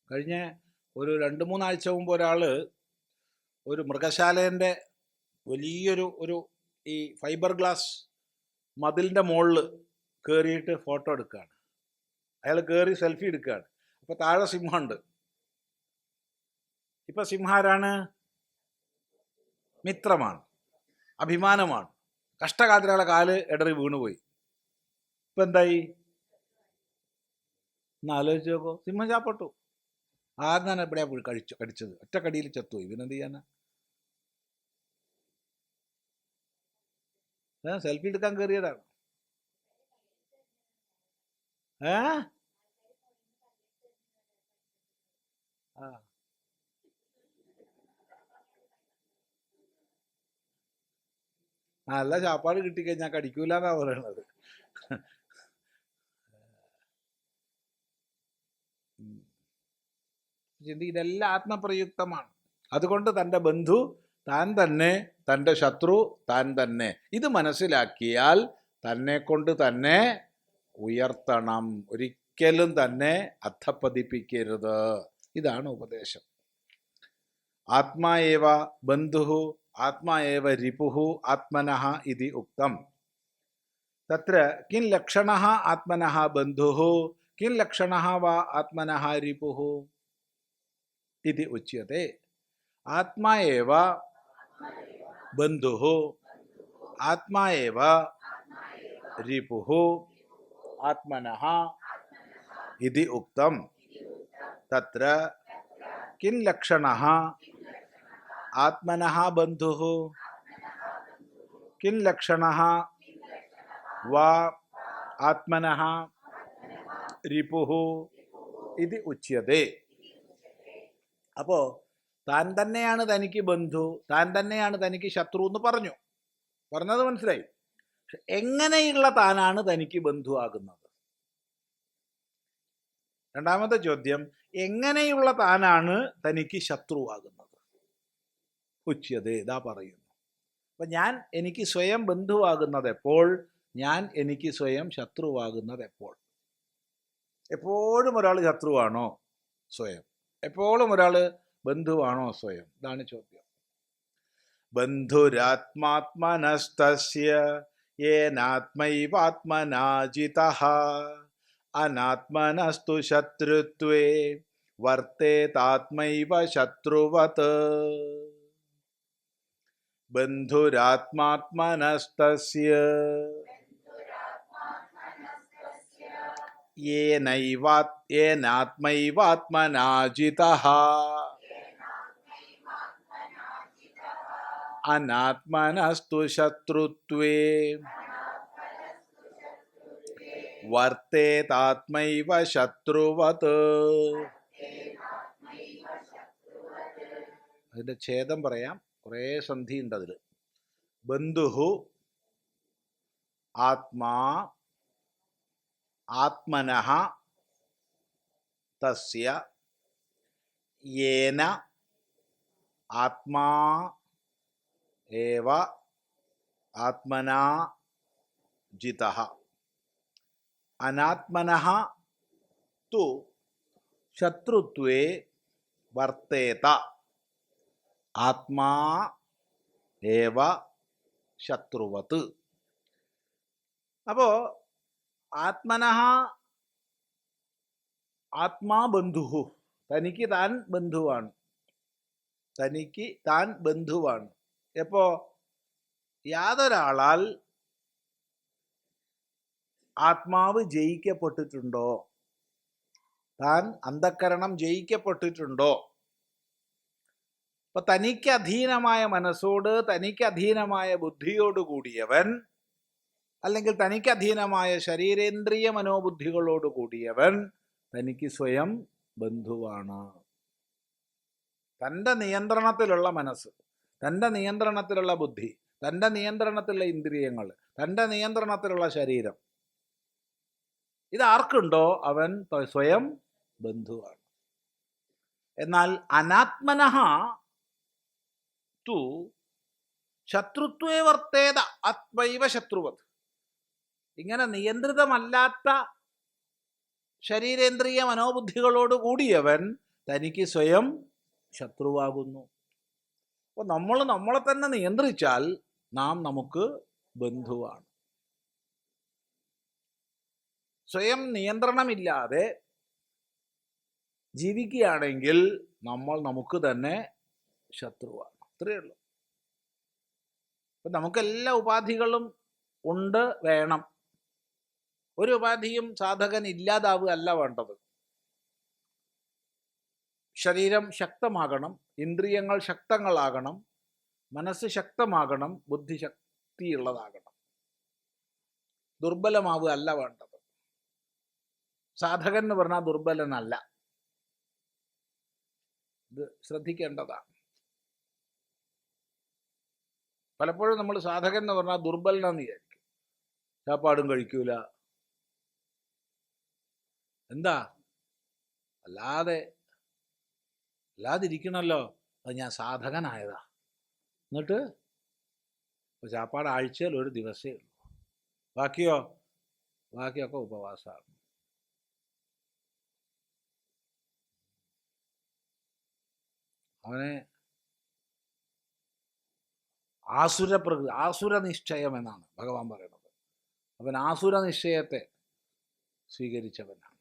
കഴിഞ്ഞ ഒരു 2-3 ആഴ്ച മുമ്പ് ഒരാള് ഒരു മൃഗശാലേൻ്റെ വലിയൊരു ഈ ഫൈബർ ഗ്ലാസ് മതിലിൻ്റെ മുകളിൽ കയറിയിട്ട് ഫോട്ടോ എടുക്കുകയാണ്. അയാൾ കയറി സെൽഫി എടുക്കുകയാണ്. അപ്പോൾ താഴെ സിംഹമുണ്ട്. ഇപ്പം സിംഹം ആരാണ്? മിത്രമാണ്, അഭിമാനമാണ്. കഷ്ടകാലത്തിലുള്ള കാല് ഇടറി വീണുപോയി. ഇപ്പം എന്തായി? ഒന്ന് ആലോചിച്ച് നോക്കൂ. സിംഹം ചാപ്പെട്ടു. ആദ്യം എവിടെയാ പോയി കടിച്ചത്? ഒറ്റ കടിയിൽ ചത്തുപോയി. ഇവനെന്ത് ചെയ്യാനാ? സെൽഫി എടുക്കാൻ കയറിയതാണ്. നല്ല ചാപ്പാട് കിട്ടിക്കഴിഞ്ഞാൽ കടിക്കൂല എന്നാ പറയണത്. ഇതെല്ലാം ആത്മപ്രയുക്തമാണ്. അതുകൊണ്ട് തൻ്റെ ബന്ധു താൻ തന്നെ, തൻ്റെ ശത്രു താൻ തന്നെ. ഇത് മനസ്സിലാക്കിയാൽ തന്നെ കൊണ്ട് തന്നെ ഉയർത്തണം. ഒരിക്കലും ഒരിക്കലും തന്നെ അധപ്പതിപ്പിക്കരുത്. ഇതാണ് ഉപദേശം. ആത്മാ ഏവ ബന്ധുഃ ആത്മാ ഏവ രിപുഃ ആത്മനഃ ഇതി ഉക്തം. തത്ര കിം ലക്ഷണഃ ആത്മനഃ ബന്ധുഃ കിം ലക്ഷണഃ വാ ആത്മനഃ രിപുഃ ഇതി ഉച്യത്തെ. ആത്മാ ഏവ ബന്ധുഃ ആത്മാ ഏവ രിപുഃ ആത്മനഃ ഇതി ഉക്തം. തത്ര കിം ലക്ഷണഃ ആത്മനഃ ബന്ധുഃ കിം ലക്ഷണഃ വാ ആത്മനഃ രിപുഃ ഇതി ഉച്യത്തെ. അപ്പോൾ താൻ തന്നെയാണ് തനിക്ക് ബന്ധു, താൻ തന്നെയാണ് തനിക്ക് ശത്രു എന്ന് പറഞ്ഞത് മനസ്സിലായി. പക്ഷെ എങ്ങനെയുള്ള താനാണ് തനിക്ക് ബന്ധുവാകുന്നത്? രണ്ടാമത്തെ ചോദ്യം, എങ്ങനെയുള്ള താനാണ് തനിക്ക് ശത്രുവാകുന്നത്? ഉച്യതേ, ഇതാ പറയുന്നു. അപ്പൊ ഞാൻ എനിക്ക് സ്വയം ബന്ധുവാകുന്നത് എപ്പോൾ? ഞാൻ എനിക്ക് സ്വയം ശത്രുവാകുന്നത് എപ്പോൾ? എപ്പോഴും ഒരാൾ ശത്രുവാണോ സ്വയം? എപ്പോഴും ഒരാൾ ബന്ധുവാണോ സ്വയം? ഇതാണ് ചോദ്യം. ബന്ധുരാത്മാത്മനസ്തസ്യ യേനാത്മൈവാത്മനാ ജിതഃ അനാത്മനസ്തു ശത്രുത്വേ വർത്തേതാത്മൈവ ശത്രുവത്. ബന്ധുരാത്മാത്മനസ്തസ്യ യേനാത്മൈവാത്മനാ ജിതഃ അനാത്മനസ്തു ശത്രുത്വേ വർത്തേതാത്മൈവ ശത്രുവത്. അതിന്റെ ഛേദം പറയാം, കുറേ സന്ധി ഉണ്ട് അതിൽ. ബന്ധുഃ ആത്മാ ആത്മനഃ തസ്യ യേന ആത്മാ ഏവ ആത്മനാ ജിതഃ അനാത്മനഃ തു ശത്രുത്വേ വർത്തേത ആത്മാ ഏവ ശത്രുവത്. അപ്പോ ആത്മനഃ ആത്മാ ബന്ധുഃ, തനിക്ക് താൻ ബന്ധുവാണ്, തനിക്ക് താൻ ബന്ധുവാണ്. എപ്പോ? യാതൊരാളാൽ ആത്മാവ് ജയിക്കപ്പെട്ടിട്ടുണ്ടോ, താൻ അന്ധക്കരണം ജയിക്കപ്പെട്ടിട്ടുണ്ടോ? അപ്പൊ തനിക്ക് അധീനമായ മനസ്സോട്, തനിക്ക് അധീനമായ ബുദ്ധിയോട് കൂടിയവൻ, അല്ലെങ്കിൽ തനിക്ക് അധീനമായ ശരീരേന്ദ്രിയ മനോബുദ്ധികളോട് കൂടിയവൻ തനിക്ക് സ്വയം ബന്ധുവാണ്. തൻ്റെ നിയന്ത്രണത്തിലുള്ള മനസ്സ്, തൻ്റെ നിയന്ത്രണത്തിലുള്ള ബുദ്ധി, തൻ്റെ നിയന്ത്രണത്തിലുള്ള ഇന്ദ്രിയങ്ങൾ, തൻ്റെ നിയന്ത്രണത്തിലുള്ള ശരീരം, ഇതാർക്കുണ്ടോ അവൻ സ്വയം ബന്ധുവാണ്. എന്നാൽ അനാത്മനഃ തു ശത്രുത്വേ വർത്തേത ആത്മൈവ ശത്രുവത്. ഇങ്ങനെ നിയന്ത്രിതമല്ലാത്ത ശരീരേന്ദ്രിയ മനോബുദ്ധികളോട് കൂടിയവൻ തനിക്ക് സ്വയം ശത്രുവാകുന്നു. അപ്പോൾ നമ്മൾ നമ്മളെ തന്നെ നിയന്ത്രിച്ചാൽ നാം നമുക്ക് ബന്ധുവാണ്. സ്വയം നിയന്ത്രണമില്ലാതെ ജീവിക്കുകയാണെങ്കിൽ നമ്മൾ നമുക്ക് തന്നെ ശത്രുവാണ്. അത്രയേ ഉള്ളൂ. അപ്പം നമുക്കെല്ലാ ഉപാധികളും ഉണ്ട്, വേണം. ഒരു ഉപാധിയും സാധകൻ ഇല്ലാതാവുകയല്ല വേണ്ടത്. ശരീരം ശക്തമാകണം, ഇന്ദ്രിയങ്ങൾ ശക്തങ്ങളാകണം, മനസ്സ് ശക്തമാകണം, ബുദ്ധി ശക്തിയുള്ളതാകണം. ദുർബലമാവുകയല്ല വേണ്ടത്. സാധകൻ എന്ന് പറഞ്ഞാൽ ദുർബലനല്ല. ഇത് ശ്രദ്ധിക്കേണ്ടതാണ്. പലപ്പോഴും നമ്മൾ സാധകൻ എന്ന് പറഞ്ഞാൽ ദുർബലനെന്ന് വിചാരിക്കും. ചാപ്പാടും കഴിക്കൂല, എന്താ അല്ലാതിരിക്കണല്ലോ, അത് ഞാൻ സാധകനായതാ. എന്നിട്ട് ചാപ്പാട് ആഴ്ചയിൽ ഒരു ദിവസമേ ഉള്ളൂ, ബാക്കിയൊക്കെ ഉപവാസമാണ്. അവനെ ആസുര നിശ്ചയം എന്നാണ് ഭഗവാൻ പറയുന്നത്. അവൻ ആസുര നിശ്ചയത്തെ സ്വീകരിച്ചവനാണ്.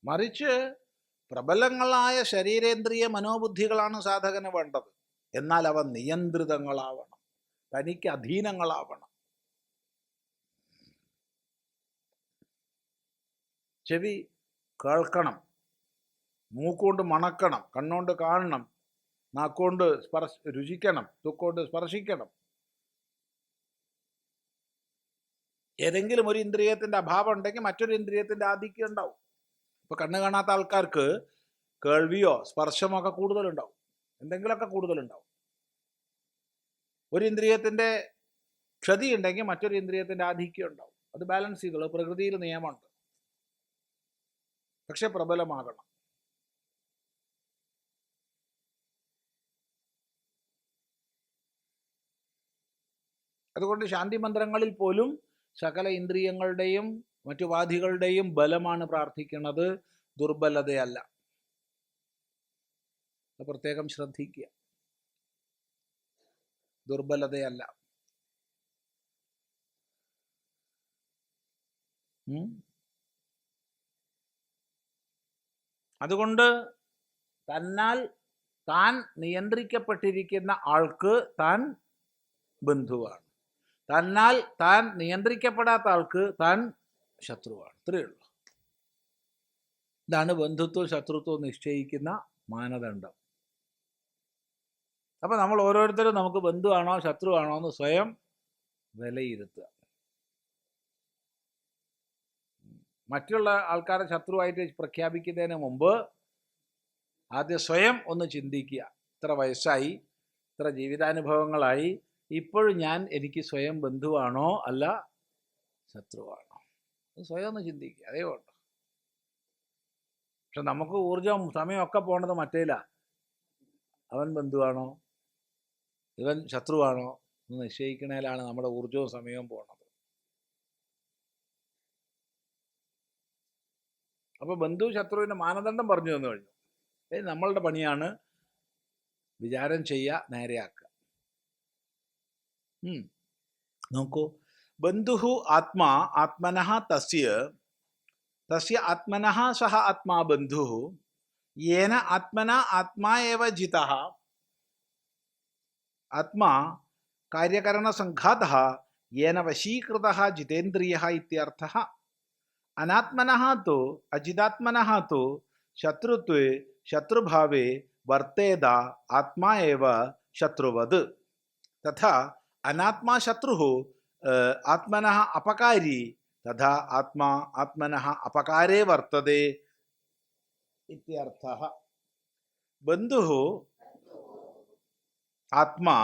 മറിച്ച് പ്രബലങ്ങളായ ശരീരേന്ദ്രിയ മനോബുദ്ധികളാണ് സാധകന് വേണ്ടത്. എന്നാൽ അവ നിയന്ത്രിതങ്ങളാവണം, തനിക്ക് അധീനങ്ങളാവണം. ചെവി കേൾക്കണം, മൂക്കുകൊണ്ട് മണക്കണം, കണ്ണുകൊണ്ട് കാണണം, നാക്കുകൊണ്ട് രുചിക്കണം, തൊക്കൊണ്ട് സ്പർശിക്കണം. ഏതെങ്കിലും ഒരു ഇന്ദ്രിയത്തിൻ്റെ അഭാവം ഉണ്ടെങ്കിൽ മറ്റൊരു ഇന്ദ്രിയത്തിൻ്റെ ആധിക്യം ഉണ്ടാവും. ഇപ്പോൾ കണ്ണ് കാണാത്ത ആൾക്കാർക്ക് കേൾവിയോ സ്പർശമോ ഒക്കെ കൂടുതലുണ്ടാവും, എന്തെങ്കിലുമൊക്കെ കൂടുതലുണ്ടാവും. ഒരു ഇന്ദ്രിയത്തിൻ്റെ ക്ഷതി ഉണ്ടെങ്കിൽ മറ്റൊരു ഇന്ദ്രിയത്തിൻ്റെ ആധിക്യം ഉണ്ടാവും. അത് ബാലൻസ് ചെയ്തോളൂ, പ്രകൃതിയിൽ നിയമമുണ്ട്. പക്ഷെ പ്രബലമാകണം. അതുകൊണ്ട് ശാന്തി മന്ത്രങ്ങളിൽ പോലും സകല ഇന്ദ്രിയങ്ങളുടെയും മറ്റു വാദികളുടെയും ബലമാണ് പ്രാർത്ഥിക്കുന്നത്, ദുർബലതയല്ല. അത് പ്രത്യേകം ശ്രദ്ധിക്കുക, ദുർബലതയല്ല. അതുകൊണ്ട് തന്നാൽ താൻ നിയന്ത്രിക്കപ്പെട്ടിരിക്കുന്ന ആൾക്ക് താൻ ബന്ധുവാണ്, തന്നാൽ താൻ നിയന്ത്രിക്കപ്പെടാത്ത ആൾക്ക് താൻ ശത്രുവാണ്. ഇത്രയേ ഉള്ളൂ. ഇതാണ് ബന്ധുത്വം ശത്രുത്വം നിശ്ചയിക്കുന്ന മാനദണ്ഡം. അപ്പം നമ്മൾ ഓരോരുത്തരും നമുക്ക് ബന്ധുവാണോ ശത്രുവാണോ എന്ന് സ്വയം വിലയിരുത്തുക. മറ്റുള്ള ആൾക്കാരെ ശത്രുവായിട്ട് പ്രഖ്യാപിക്കുന്നതിന് മുമ്പ് ആദ്യം സ്വയം ഒന്ന് ചിന്തിക്കുക. ഇത്ര വയസ്സായി, ഇത്ര ജീവിതാനുഭവങ്ങളായി, ഇപ്പോഴും ഞാൻ എനിക്ക് സ്വയം ബന്ധുവാണോ അല്ല ശത്രുവാണോ? സ്വയം ഒന്ന് ചിന്തിക്കുക, അതേ ഉള്ളൂ. പക്ഷെ നമുക്ക് ഊർജം സമയമൊക്കെ പോണത് മറ്റേല. അവൻ ബന്ധുവാണോ ഇവൻ ശത്രുവാണോ എന്ന് നിശ്ചയിക്കണേലാണ് നമ്മുടെ ഊർജവും സമയവും പോണത്. അപ്പോൾ ബന്ധു ശത്രുവിൻ്റെ മാനദണ്ഡം പറഞ്ഞു തന്നു കഴിഞ്ഞു. നമ്മളുടെ പണിയാണ് വിചാരം ചെയ്യുക, നേരെയാക്കുക. നോക്കൂ, ബന്ധു ആത്മാ ആത്മനഃ തസ്യ ആത്മനഃ സഹ ആത്മാ ബന്ധു യേന ആത്മന ആത്മാ ഏവ ജിതഃ ആത്മാ കാര്യകരണസംഘാതഃ യേന വശീകൃതഃ ജിതേന്ദ്രിയഃ ഇത്യർത്ഥഃ. അനാത്മനഃ തു അജിതാത്മനഃ തു ശത്രുത്വേ ശത്രുഭാവേ വർത്തേത ആത്മാ ഏവ ശത്രുവത്. തഥാ അനാത്മാ ശത്രുഃ ആത്മനഃ അപകാരി തഥാ ആത്മാ ആത്മനഃ അപകാരേ വർത്തതേ ഇത്യർത്ഥഃ. ബന്ധുഃ ആത്മാ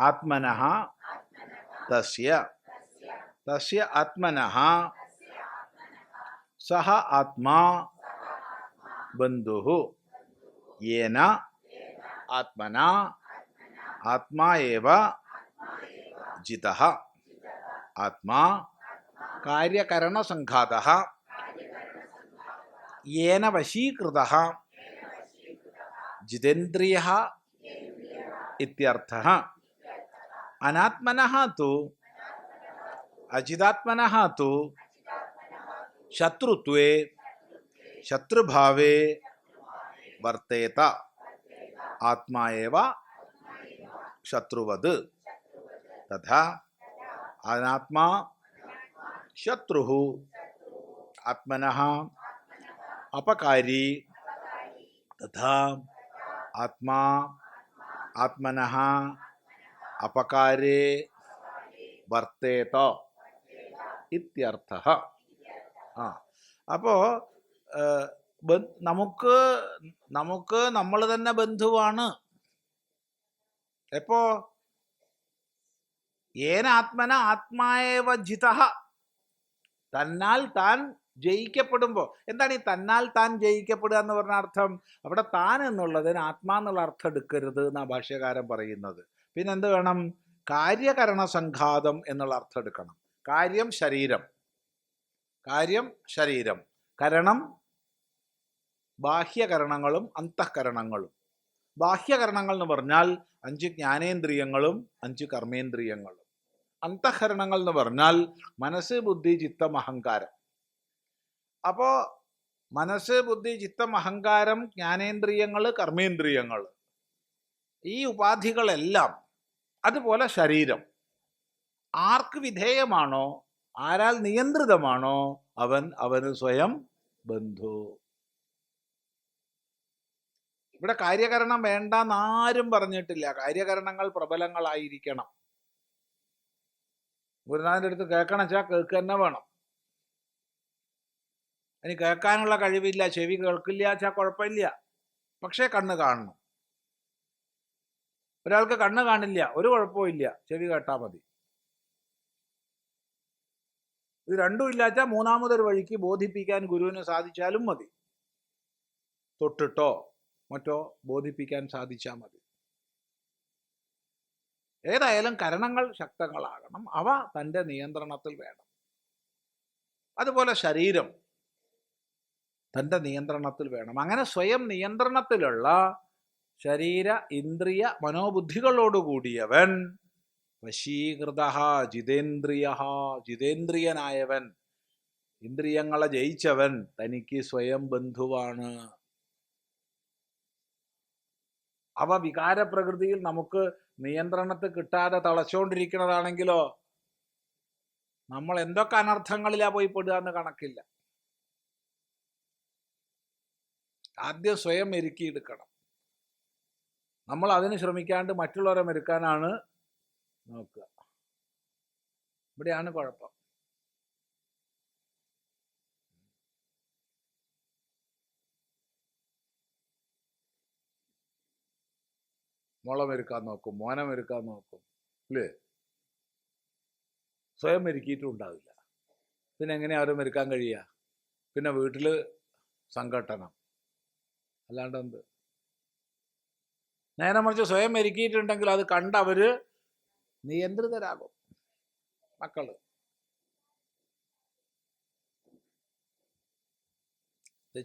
ആത്മനഃ തസ്യ ആത്മനഃ സഹ ആത്മാ ബന്ധുഃ യേന ആത്മനാ ആത്മാ ഏവ ജിതഃ ആത്മാ കാര്യകരണസംഘാതഃ യേന വശീകൃതഃ ജിതേന്ദ്രിയഃ ഇത്യർത്ഥഃ. അനാത്മനഃ തു അജിതാത്മനഃ തു ശത്രുത്വേ ശത്രുഭാവേ വർത്തേത ആത്മാ ഏവ ശത്രുവത്. തഥാ അനാത്മാ ശത്രുഃ ആത്മനഃ അപകാരി തഥാ ആത്മാ ആത്മനഃ അപകാരേ വർത്തേത ഇത്യർത്ഥഃ. അപ്പോൾ നമുക്ക് നമ്മൾ തന്നെ ബന്ധുവാണ്. എപ്പോ? ഏന ആത്മന ആത്മാവേവ ജിതഃ, തന്നാൽ താൻ ജയിക്കപ്പെടുമ്പോൾ. എന്താണ് ഈ തന്നാൽ താൻ ജയിക്കപ്പെടുക എന്ന് പറഞ്ഞ അർത്ഥം? അവിടെ താൻ എന്നുള്ളതിന് ആത്മാ എന്നുള്ള അർത്ഥം എടുക്കരുത് എന്നാണ് ഭാഷ്യകാരൻ പറയുന്നത്. പിന്നെ എന്ത് വേണം? കാര്യകരണ സംഘാതം എന്നുള്ള അർത്ഥം എടുക്കണം. കാര്യം ശരീരം, കാര്യം ശരീരം, കരണം ബാഹ്യകരണങ്ങളും അന്തഃകരണങ്ങളും. ബാഹ്യകരണങ്ങൾ എന്ന് പറഞ്ഞാൽ 5 ജ്ഞാനേന്ദ്രിയങ്ങളും 5 കർമ്മേന്ദ്രിയങ്ങളും. അന്തഃകരണങ്ങൾ എന്ന് പറഞ്ഞാൽ മനസ്സ്, ബുദ്ധി, ചിത്തം, അഹങ്കാരം. അപ്പോ മനസ്സ്, ബുദ്ധി, ചിത്തം, അഹങ്കാരം, ജ്ഞാനേന്ദ്രിയങ്ങൾ, കർമ്മേന്ദ്രിയങ്ങൾ, ഈ ഉപാധികളെല്ലാം, അതുപോലെ ശരീരം ആർക്ക് വിധേയമാണോ, ആരാൽ നിയന്ത്രിതമാണോ, അവന് സ്വയം ബന്ധു. ഇവിടെ കാര്യകരണം വേണ്ടെന്ന് ആരും പറഞ്ഞിട്ടില്ല. കാര്യകരണങ്ങൾ പ്രബലങ്ങളായിരിക്കണം. ഗുരുനാഥൻ്റെ അടുത്ത് കേൾക്കണം വെച്ചാൽ കേൾക്കുക തന്നെ വേണം. ഇനി കേൾക്കാനുള്ള കഴിവില്ല, ചെവി കേൾക്കില്ല വെച്ചാൽ കുഴപ്പമില്ല, പക്ഷേ കണ്ണ് കാണണം. ഒരാൾക്ക് കണ്ണ് കാണില്ല, ഒരു കുഴപ്പവും ഇല്ല, ചെവി കേട്ടാൽ മതി. ഇത് രണ്ടും ഇല്ലാച്ചാൽ മൂന്നാമതൊരു വഴിക്ക് ബോധിപ്പിക്കാൻ ഗുരുവിന് സാധിച്ചാലും മതി. തൊട്ടിട്ടോ മറ്റോ ബോധിപ്പിക്കാൻ സാധിച്ചാൽ മതി. ഏതായാലും കരണങ്ങൾ ശക്തങ്ങളാകണം, അവ തൻ്റെ നിയന്ത്രണത്തിൽ വേണം. അതുപോലെ ശരീരം തൻ്റെ നിയന്ത്രണത്തിൽ വേണം. അങ്ങനെ സ്വയം നിയന്ത്രണത്തിലുള്ള ശരീര, ഇന്ദ്രിയ, മനോബുദ്ധികളോടുകൂടിയവൻ വശീകൃത ജിതേന്ദ്രിയ, ജിതേന്ദ്രിയനായവൻ, ഇന്ദ്രിയങ്ങളെ ജയിച്ചവൻ തനിക്ക് സ്വയം ബന്ധുവാണ്. അവ വികാരപ്രകൃതിയിൽ നമുക്ക് നിയന്ത്രണത്തിൽ കിട്ടാതെ തളച്ചുകൊണ്ടിരിക്കുന്നതാണെങ്കിലോ നമ്മൾ എന്തൊക്കെ അനർത്ഥങ്ങളിലാ പോയി പെടുക എന്ന് കണക്കില്ല. ആദ്യം സ്വയം മെരുക്കിയെടുക്കണം. നമ്മൾ അതിന് ശ്രമിക്കാണ്ട് മറ്റുള്ളവരെ മെരുക്കാനാണ് നോക്കുക. ഇവിടെയാണ് കുഴപ്പം. മോളെ മെരുക്കാൻ നോക്കും, മോനെ മെരുക്കാൻ നോക്കും, അല്ലേ? സ്വയം മെരുക്കിയിട്ടും ഉണ്ടാവില്ല. പിന്നെ എങ്ങനെയാ അവരെ മെരുക്കാൻ കഴിയുക? പിന്നെ വീട്ടിൽ സംഘട്ടനം, അല്ലാണ്ട് എന്ത്? നേരെ മറിച്ച് സ്വയം മെരുക്കിയിട്ടുണ്ടെങ്കിൽ അത് കണ്ടവര് നിയന്ത്രിതരാകും. മക്കള്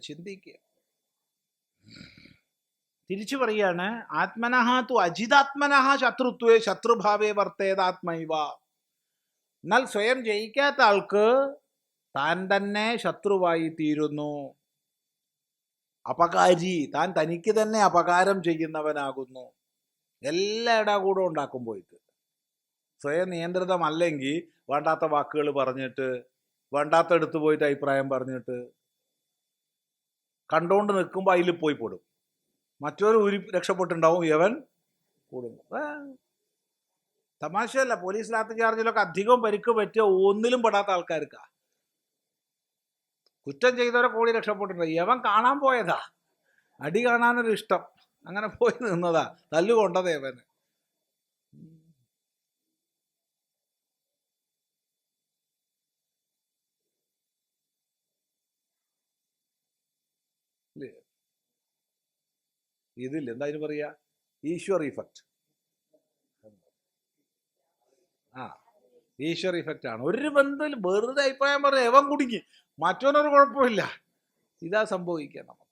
ചിന്തിക്കുക. തിരിച്ചു പറയാണ്, ആത്മനഃ തു അജിതാത്മനഃ ശത്രുത്വേ ശത്രുഭാവേ വർത്തേതാത്മൈവ. എന്നാൽ സ്വയം ജയിക്കാത്ത ആൾക്ക് താൻ തന്നെ ശത്രുവായി തീരുന്നു. അപകാരി, താൻ തനിക്ക് തന്നെ അപകാരം ചെയ്യുന്നവനാകുന്നു. എല്ലാ ഇടാകൂടം ഉണ്ടാക്കും പോയിട്ട്. സ്വയം നിയന്ത്രിതമല്ലെങ്കിൽ വേണ്ടാത്ത വാക്കുകൾ പറഞ്ഞിട്ട്, വേണ്ടാത്ത എടുത്തു പോയിട്ട് അഭിപ്രായം പറഞ്ഞിട്ട്, കണ്ടുകൊണ്ട് നിൽക്കുമ്പോൾ അതിൽ പോയി പെടും. മറ്റൊരു രക്ഷപ്പെട്ടുണ്ടാവും, യവൻ കൂടുന്നു. തമാശയല്ല. പോലീസ് ലാത്തി ചാർജിലൊക്കെ അധികം പരിക്ക് പറ്റിയ ഒന്നിലും പെടാത്ത ആൾക്കാർക്കാ. കുറ്റം ചെയ്തവരെ കൂടി രക്ഷപ്പെട്ടിട്ടുണ്ട്. യവൻ കാണാൻ പോയതാ, അടി കാണാനൊരു ഇഷ്ടം, അങ്ങനെ പോയി നിന്നതാ, തല്ലുകൊണ്ടതേ അവന്. ഇതില്ല, എന്താ അതിന് പറയാ, ഈശ്വർ ഇഫക്റ്റ്. ഈശ്വർ ഇഫക്റ്റ് ആണ്. ഒരു ബന്ധത്തിൽ വെറുതെ അഭിപ്രായം പറഞ്ഞ എവൻ കുടുങ്ങി, മറ്റവനൊരു കുഴപ്പമില്ല. ഇതാ സംഭവിക്കുക നമുക്ക്.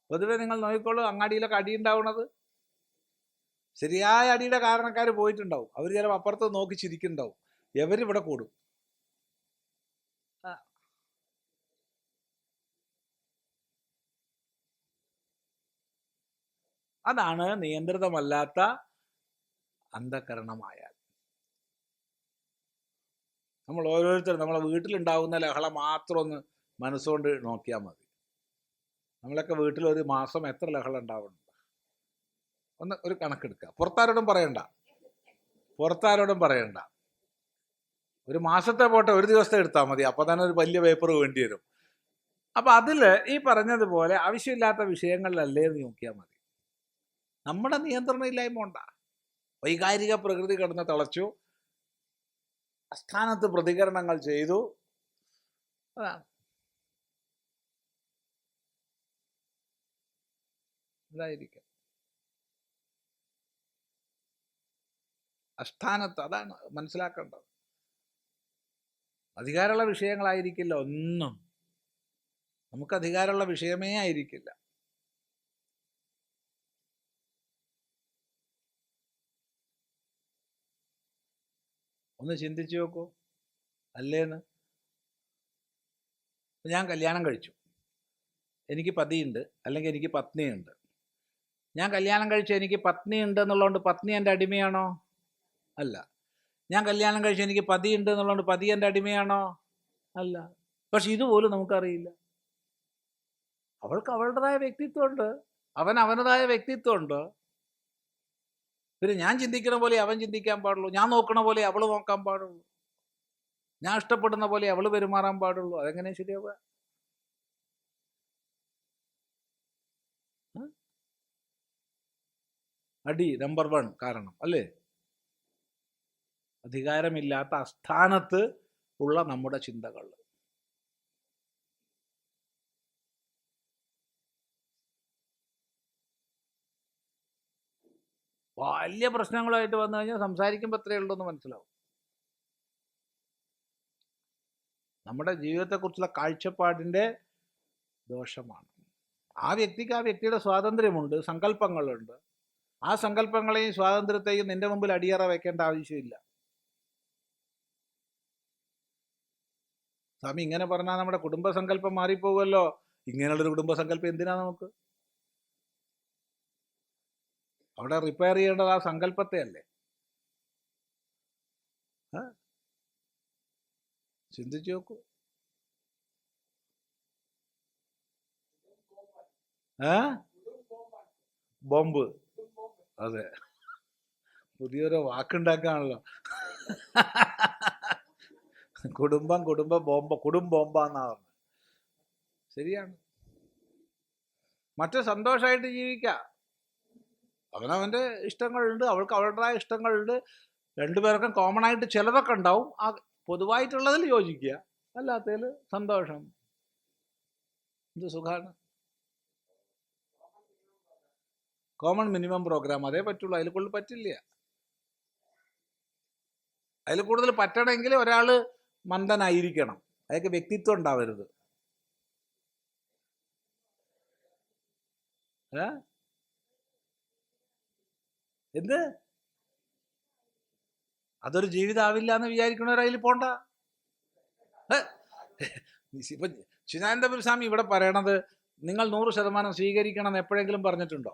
പൊതുവെ നിങ്ങൾ നോക്കിക്കോളൂ, അങ്ങാടിയിലൊക്കെ അടി ഉണ്ടാവുന്നത് ശരിയായ അടിയുടെ കാരണക്കാർ പോയിട്ടുണ്ടാവും. അവർ ചിലപ്പോൾ അപ്പുറത്ത് നോക്കി ചിരിക്കുന്നുണ്ടാവും, എവരിവിടെ കൂടും. അതാണ് നിയന്ത്രിതമല്ലാത്ത അന്ധകരണമായാൽ. നമ്മൾ ഓരോരുത്തരും നമ്മളെ വീട്ടിലുണ്ടാകുന്ന ലഹള മാത്രം ഒന്ന് മനസ്സുകൊണ്ട് നോക്കിയാൽ മതി. നമ്മളൊക്കെ വീട്ടിൽ ഒരു മാസം എത്ര ലഹള ഉണ്ടാവുന്നുണ്ട് ഒന്ന് ഒരു കണക്കെടുക്കുക. പുറത്താരോടും പറയണ്ട. ഒരു മാസത്തെ പോട്ടെ, ഒരു ദിവസത്തെ എടുത്താൽ മതി. അപ്പം തന്നെ ഒരു വലിയ പേപ്പർ വേണ്ടി വരും. അപ്പം അതിൽ ഈ പറഞ്ഞതുപോലെ ആവശ്യമില്ലാത്ത വിഷയങ്ങളിലല്ലേ എന്ന് നോക്കിയാൽ മതി. നമ്മുടെ നിയന്ത്രണം ഇല്ലായ്മ ഉണ്ടാ. വൈകാരിക പ്രകൃതി കിടന്ന് തിളച്ചു, അസ്ഥാനത്ത് പ്രതികരണങ്ങൾ ചെയ്തു. അതാണ് ഇതായിരിക്കും. അസ്ഥാനത്ത്. അതാണ് മനസ്സിലാക്കേണ്ടത്. അധികാരമുള്ള വിഷയങ്ങളായിരിക്കില്ല ഒന്നും. നമുക്ക് അധികാരമുള്ള വിഷയമേ ആയിരിക്കില്ല. ഒന്ന് ചിന്തിച്ചു നോക്കൂ, അല്ലേന്ന്. ഞാൻ കല്യാണം കഴിച്ചു, എനിക്ക് പതിയുണ്ട്, അല്ലെങ്കിൽ എനിക്ക് പത്നിയുണ്ട്. ഞാൻ കല്യാണം കഴിച്ച് എനിക്ക് പത്നി ഉണ്ട് എന്നുള്ളതുകൊണ്ട് പത്നി എൻ്റെ അടിമയാണോ? അല്ല. ഞാൻ കല്യാണം കഴിച്ച് എനിക്ക് പതി ഉണ്ട് എന്നുള്ളതുകൊണ്ട് പതി എൻ്റെ അടിമയാണോ? അല്ല. പക്ഷെ ഇതുപോലും നമുക്കറിയില്ല. അവൾക്ക് അവളുടേതായ വ്യക്തിത്വമുണ്ട്, അവൻ അവനതായ വ്യക്തിത്വമുണ്ട്. പിന്നെ ഞാൻ ചിന്തിക്കുന്ന പോലെ അവൻ ചിന്തിക്കാൻ പാടുള്ളൂ, ഞാൻ നോക്കണ പോലെ അവൾ നോക്കാൻ പാടുള്ളൂ, ഞാൻ ഇഷ്ടപ്പെടുന്ന പോലെ അവൾ പെരുമാറാൻ പാടുള്ളൂ. അതെങ്ങനെ ശരിയാവുക? അടി നമ്പർ 1 കാരണം അല്ലേ? അധികാരമില്ലാത്ത അസ്ഥാനത്ത് ഉള്ള നമ്മുടെ ചിന്തകൾ. വലിയ പ്രശ്നങ്ങളായിട്ട് വന്നു കഴിഞ്ഞാൽ സംസാരിക്കുമ്പോൾ എത്രയേ ഉള്ളൂ എന്ന് മനസ്സിലാവും. നമ്മുടെ ജീവിതത്തെക്കുറിച്ചുള്ള കാഴ്ചപ്പാടിൻ്റെ ദോഷമാണ്. ആ വ്യക്തിക്ക് ആ വ്യക്തിയുടെ സ്വാതന്ത്ര്യമുണ്ട്, സങ്കല്പങ്ങളുണ്ട്. ആ സങ്കല്പങ്ങളെയും സ്വാതന്ത്ര്യത്തെയും നിന്റെ മുമ്പിൽ അടിയറ വെക്കേണ്ട ആവശ്യമില്ല. സ്വാമി ഇങ്ങനെ പറഞ്ഞാൽ നമ്മുടെ കുടുംബസങ്കല്പം മാറിപ്പോകുമല്ലോ. ഇങ്ങനെയുള്ളൊരു കുടുംബസങ്കല്പം എന്തിനാ നമുക്ക്? അവിടെ റിപ്പയർ ചെയ്യേണ്ടത് ആ സങ്കല്പത്തെ അല്ലേ? ചിന്തിച്ചു നോക്കൂ. ബോംബ്. അതെ, പുതിയൊരു വാക്കുണ്ടാക്കാണല്ലോ. കുടുംബ ബോംബ, ബോംബാന്നാ പറഞ്ഞത്. ശരിയാണ്. മറ്റു സന്തോഷമായിട്ട് ജീവിക്കാം. അവനവൻ്റെ ഇഷ്ടങ്ങളുണ്ട്, അവൾക്ക് അവളുടേതായ ഇഷ്ടങ്ങളുണ്ട്. രണ്ടുപേർക്കും കോമൺ ആയിട്ട് ചിലതൊക്കെ ഉണ്ടാവും. ആ പൊതുവായിട്ടുള്ളതിൽ യോജിക്കുക, അല്ലാത്തതിൽ സന്തോഷം. എന്ത് സുഖമാണ്. കോമൺ മിനിമം പ്രോഗ്രാം അതേ പറ്റുള്ളൂ, അതിൽ കൂടുതൽ പറ്റില്ല. അതിൽ കൂടുതൽ പറ്റണമെങ്കിൽ ഒരാൾ മന്ദനായിരിക്കണം, അതൊക്കെ വ്യക്തിത്വം ഉണ്ടാവരുത്. എന്ത്? അതൊരു ജീവിതമാവില്ല എന്ന് വിചാരിക്കണവർ അതിൽ പോണ്ട. ഇപ്പൊ ചിദാനന്ദപുരി സ്വാമി ഇവിടെ പറയണത് നിങ്ങൾ 100% സ്വീകരിക്കണം എന്ന് എപ്പോഴെങ്കിലും പറഞ്ഞിട്ടുണ്ടോ?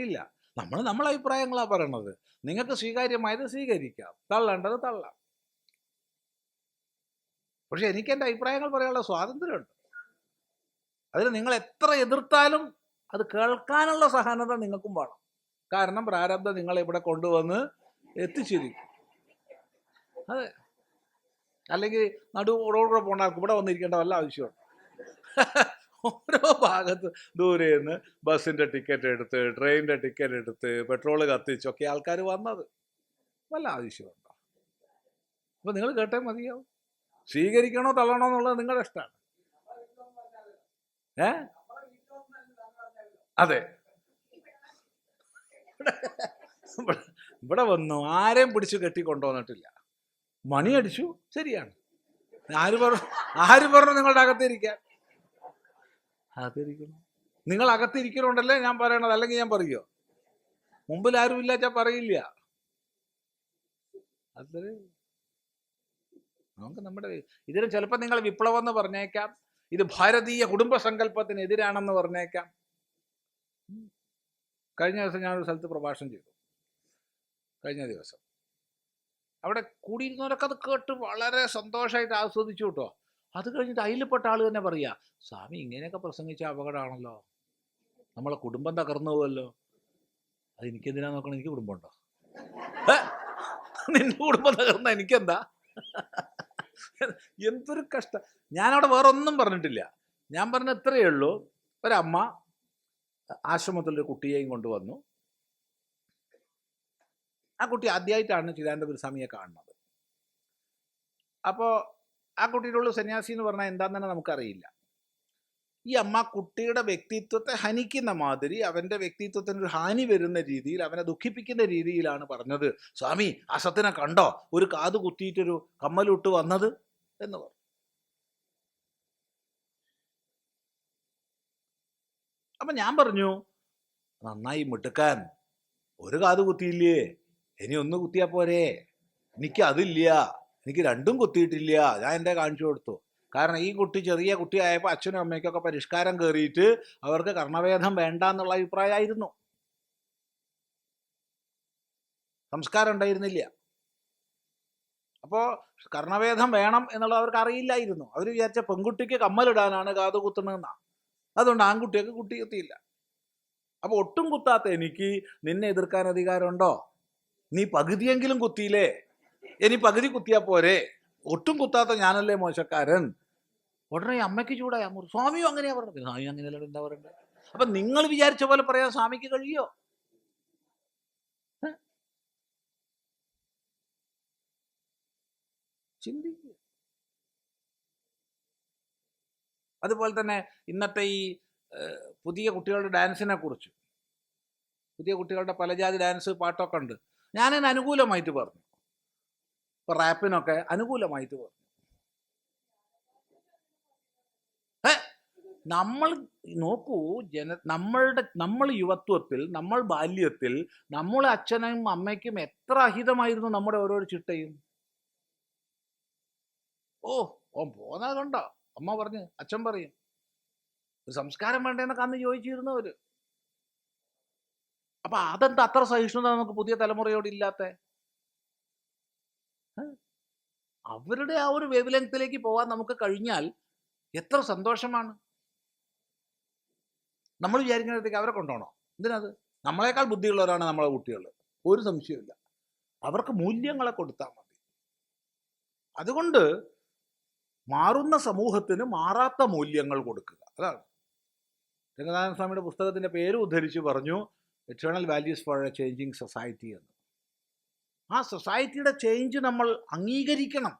ഇല്ല. നമ്മളെ അഭിപ്രായങ്ങളാണ് പറയണത്. നിങ്ങൾക്ക് സ്വീകാര്യമായത് സ്വീകരിക്കാം, തള്ളേണ്ടത് തള്ളാം. പക്ഷെ എനിക്ക് എൻ്റെ അഭിപ്രായങ്ങൾ പറയാനുള്ള സ്വാതന്ത്ര്യമുണ്ട്. അതിൽ നിങ്ങൾ എത്ര എതിർത്താലും അത് കേൾക്കാനുള്ള സഹനത നിങ്ങൾക്കും വേണം. കാരണം പ്രാരബ്ധം നിങ്ങളെ ഇവിടെ കൊണ്ടുവന്ന് എത്തിച്ചിരിക്കും. അതെ. അല്ലെങ്കിൽ റോഡിലൂടെ പോകേണ്ട ആൾക്ക് ഇവിടെ വന്നിരിക്കേണ്ട വല്ല ആവശ്യമുണ്ട്? ഓരോ ഭാഗത്ത് ദൂരെ നിന്ന് ബസ്സിൻ്റെ ടിക്കറ്റ് എടുത്ത്, ട്രെയിനിൻ്റെ ടിക്കറ്റ് എടുത്ത്, പെട്രോൾ കത്തിച്ചൊക്കെ ആൾക്കാർ വന്നത് വല്ല ആവശ്യമുണ്ടോ? അപ്പോൾ നിങ്ങൾ കേട്ടേ മതിയാവും. സ്വീകരിക്കണോ തള്ളണോ എന്നുള്ളത് നിങ്ങളുടെ ഇഷ്ടമാണ്. അതെ. ഇവിടെ വന്നു ആരെയും പിടിച്ച് കെട്ടിക്കൊണ്ടുവന്നിട്ടില്ല. മണി അടിച്ചു, ശരിയാണ്. ആര് പറഞ്ഞു നിങ്ങളുടെ അകത്തിരിക്കാൻ? അകത്തിരിക്കണം. നിങ്ങൾ അകത്തിരിക്കണോണ്ടല്ലേ ഞാൻ പറയണത്, അല്ലെങ്കിൽ ഞാൻ പറയുമോ? മുമ്പിൽ ആരും ഇല്ലാച്ചാ പറയില്ല. അത് നമുക്ക് നമ്മുടെ ഇതിന് ചിലപ്പോൾ നിങ്ങൾ വിപ്ലവം എന്ന് പറഞ്ഞേക്കാം, ഇത് ഭാരതീയ കുടുംബസങ്കല്പത്തിന് എതിരാണെന്ന് പറഞ്ഞേക്കാം. കഴിഞ്ഞ ദിവസം ഞാനൊരു സ്ഥലത്ത് പ്രഭാഷണം ചെയ്തു. കഴിഞ്ഞ ദിവസം അവിടെ കൂടിയിരുന്നവരൊക്കെ അത് കേട്ട് വളരെ സന്തോഷമായിട്ട് ആസ്വദിച്ചു കേട്ടോ. അത് കഴിഞ്ഞിട്ട് അതിൽപ്പെട്ട ആൾ തന്നെ പറയുക, സ്വാമി ഇങ്ങനെയൊക്കെ പ്രസംഗിച്ച അപകടമാണല്ലോ, നമ്മളെ കുടുംബം തകർന്നു പോകുമല്ലോ. അത് എനിക്കെന്തിനാ നോക്കണം? എനിക്ക് കുടുംബമുണ്ടോ? നിന്റെ കുടുംബം തകർന്ന എനിക്കെന്താ? എന്തൊരു കഷ്ടം. ഞാനവിടെ വേറെ ഒന്നും പറഞ്ഞിട്ടില്ല. ഞാൻ പറഞ്ഞ ഇത്രയേ ഉള്ളൂ. ഒരമ്മ ആശ്രമത്തിലൊരു കുട്ടിയെയും കൊണ്ടുവന്നു. ആ കുട്ടി ആദ്യമായിട്ടാണ് ചിദാനന്ദപുരി സ്വാമിയെ കാണുന്നത്. അപ്പോൾ ആ കുട്ടിയുടെ ഉള്ളിൽ സന്യാസി എന്ന് പറഞ്ഞാൽ എന്താന്ന് തന്നെ നമുക്കറിയില്ല. ഈ അമ്മ കുട്ടിയുടെ വ്യക്തിത്വത്തെ ഹനിക്കുന്ന മാതിരി, അവൻ്റെ വ്യക്തിത്വത്തിന് ഒരു ഹാനി വരുന്ന രീതിയിൽ, അവനെ ദുഃഖിപ്പിക്കുന്ന രീതിയിലാണ് പറഞ്ഞത്. സ്വാമി ആ സത്തിനെ കണ്ടോ, ഒരു കാത് കുത്തിയിട്ടൊരു കമ്മലിട്ട് വന്നത് എന്ന് പറഞ്ഞു. അപ്പം ഞാൻ പറഞ്ഞു, നന്നായി മിടുക്കാൻ, ഒരു കാത് കുത്തിയില്ലേ, ഇനി ഒന്ന് കുത്തിയാൽ പോരെ. എനിക്ക് അതില്ല, എനിക്ക് രണ്ടും കുത്തിയിട്ടില്ല. ഞാൻ എൻ്റെ കാണിച്ചു കൊടുത്തു. കാരണം ഈ കുട്ടി ചെറിയ കുട്ടിയായപ്പോൾ അച്ഛനും അമ്മയ്ക്കൊക്കെ പരിഷ്കാരം കയറിയിട്ട് അവർക്ക് കർണവേദം വേണ്ട എന്നുള്ള അഭിപ്രായമായിരുന്നു. സംസ്കാരം ഉണ്ടായിരുന്നില്ല. അപ്പോൾ കർണവേദം വേണം എന്നുള്ളത് അവർക്ക് അറിയില്ലായിരുന്നു. അവർ വിചാരിച്ച പെൺകുട്ടിക്ക് കമ്മലിടാനാണ് കാത് കുത്തുന്നതെന്നാണ്. അതുകൊണ്ട് ആൺകുട്ടിയൊക്കെ കുട്ടി കുത്തിയില്ല. അപ്പോൾ ഒട്ടും കുത്താത്ത എനിക്ക് നിന്നെ എതിർക്കാൻ അധികാരമുണ്ടോ? നീ പകുതിയെങ്കിലും കുത്തിയില്ലേ, ഇനി പകുതി കുത്തിയാൽ പോരെ. ഒട്ടും കുത്താത്ത ഞാനല്ലേ മോശക്കാരൻ. ഉടനെ അമ്മയ്ക്ക് ചൂടായ സ്വാമിയും അങ്ങനെയാ പറഞ്ഞത്. സ്വാമി അങ്ങനെയല്ല, എന്താ പറയണ്ടത്? അപ്പൊ നിങ്ങൾ വിചാരിച്ച പോലെ പറയാൻ സ്വാമിക്ക് കഴിയോ? ചിന്തിക്കുക. അതുപോലെ തന്നെ ഇന്നത്തെ ഈ പുതിയ കുട്ടികളുടെ ഡാൻസിനെ കുറിച്ച്, പുതിയ കുട്ടികളുടെ പലജാതി ഡാൻസ് പാട്ടൊക്കെ ഉണ്ട്. ഞാനതിന് അനുകൂലമായിട്ട് പറഞ്ഞു. ഇപ്പൊ റാപ്പിനൊക്കെ അനുകൂലമായിട്ട് പറഞ്ഞു. നമ്മൾ നോക്കൂ, നമ്മൾ യുവത്വത്തിൽ, നമ്മൾ ബാല്യത്തിൽ, നമ്മളെ അച്ഛനും അമ്മയ്ക്കും എത്ര അഹിതമായിരുന്നു നമ്മുടെ ഓരോ ചിട്ടയും. ഓൻ പോന്നാ കണ്ടോ, അമ്മ പറഞ്ഞ്, അച്ഛൻ പറയും, ഒരു സംസ്കാരം വേണ്ടേന്നൊക്കെ അന്ന് ചോദിച്ചിരുന്നവര്. അപ്പൊ അതെന്താ അത്ര സഹിഷ്ണുത നമുക്ക് പുതിയ തലമുറയോട് ഇല്ലാത്ത? അവരുടെ ആ ഒരു വേവ് ലെങ്ത്തിലേക്ക് പോവാൻ നമുക്ക് കഴിഞ്ഞാൽ എത്ര സന്തോഷമാണ്. നമ്മൾ വിചാരിക്കുന്നിടത്തേക്ക് അവരെ കൊണ്ടുപോകണോ? എന്തിനത്? നമ്മളെക്കാൾ ബുദ്ധിയുള്ളവരാണ് നമ്മളെ കുട്ടികൾ, ഒരു സംശയമില്ല. അവർക്ക് മൂല്യങ്ങളെ കൊടുത്താൽ മതി. അതുകൊണ്ട് മാറുന്ന സമൂഹത്തിന് മാറാത്ത മൂല്യങ്ങൾ കൊടുക്കുക. അതാണ് രംഗനാഥൻ സ്വാമിയുടെ പുസ്തകത്തിൻ്റെ പേര് ഉദ്ധരിച്ച് പറഞ്ഞു, eternal values for a changing society എന്ന്. ആ സൊസൈറ്റിയുടെ ചേഞ്ച് നമ്മൾ അംഗീകരിക്കണം.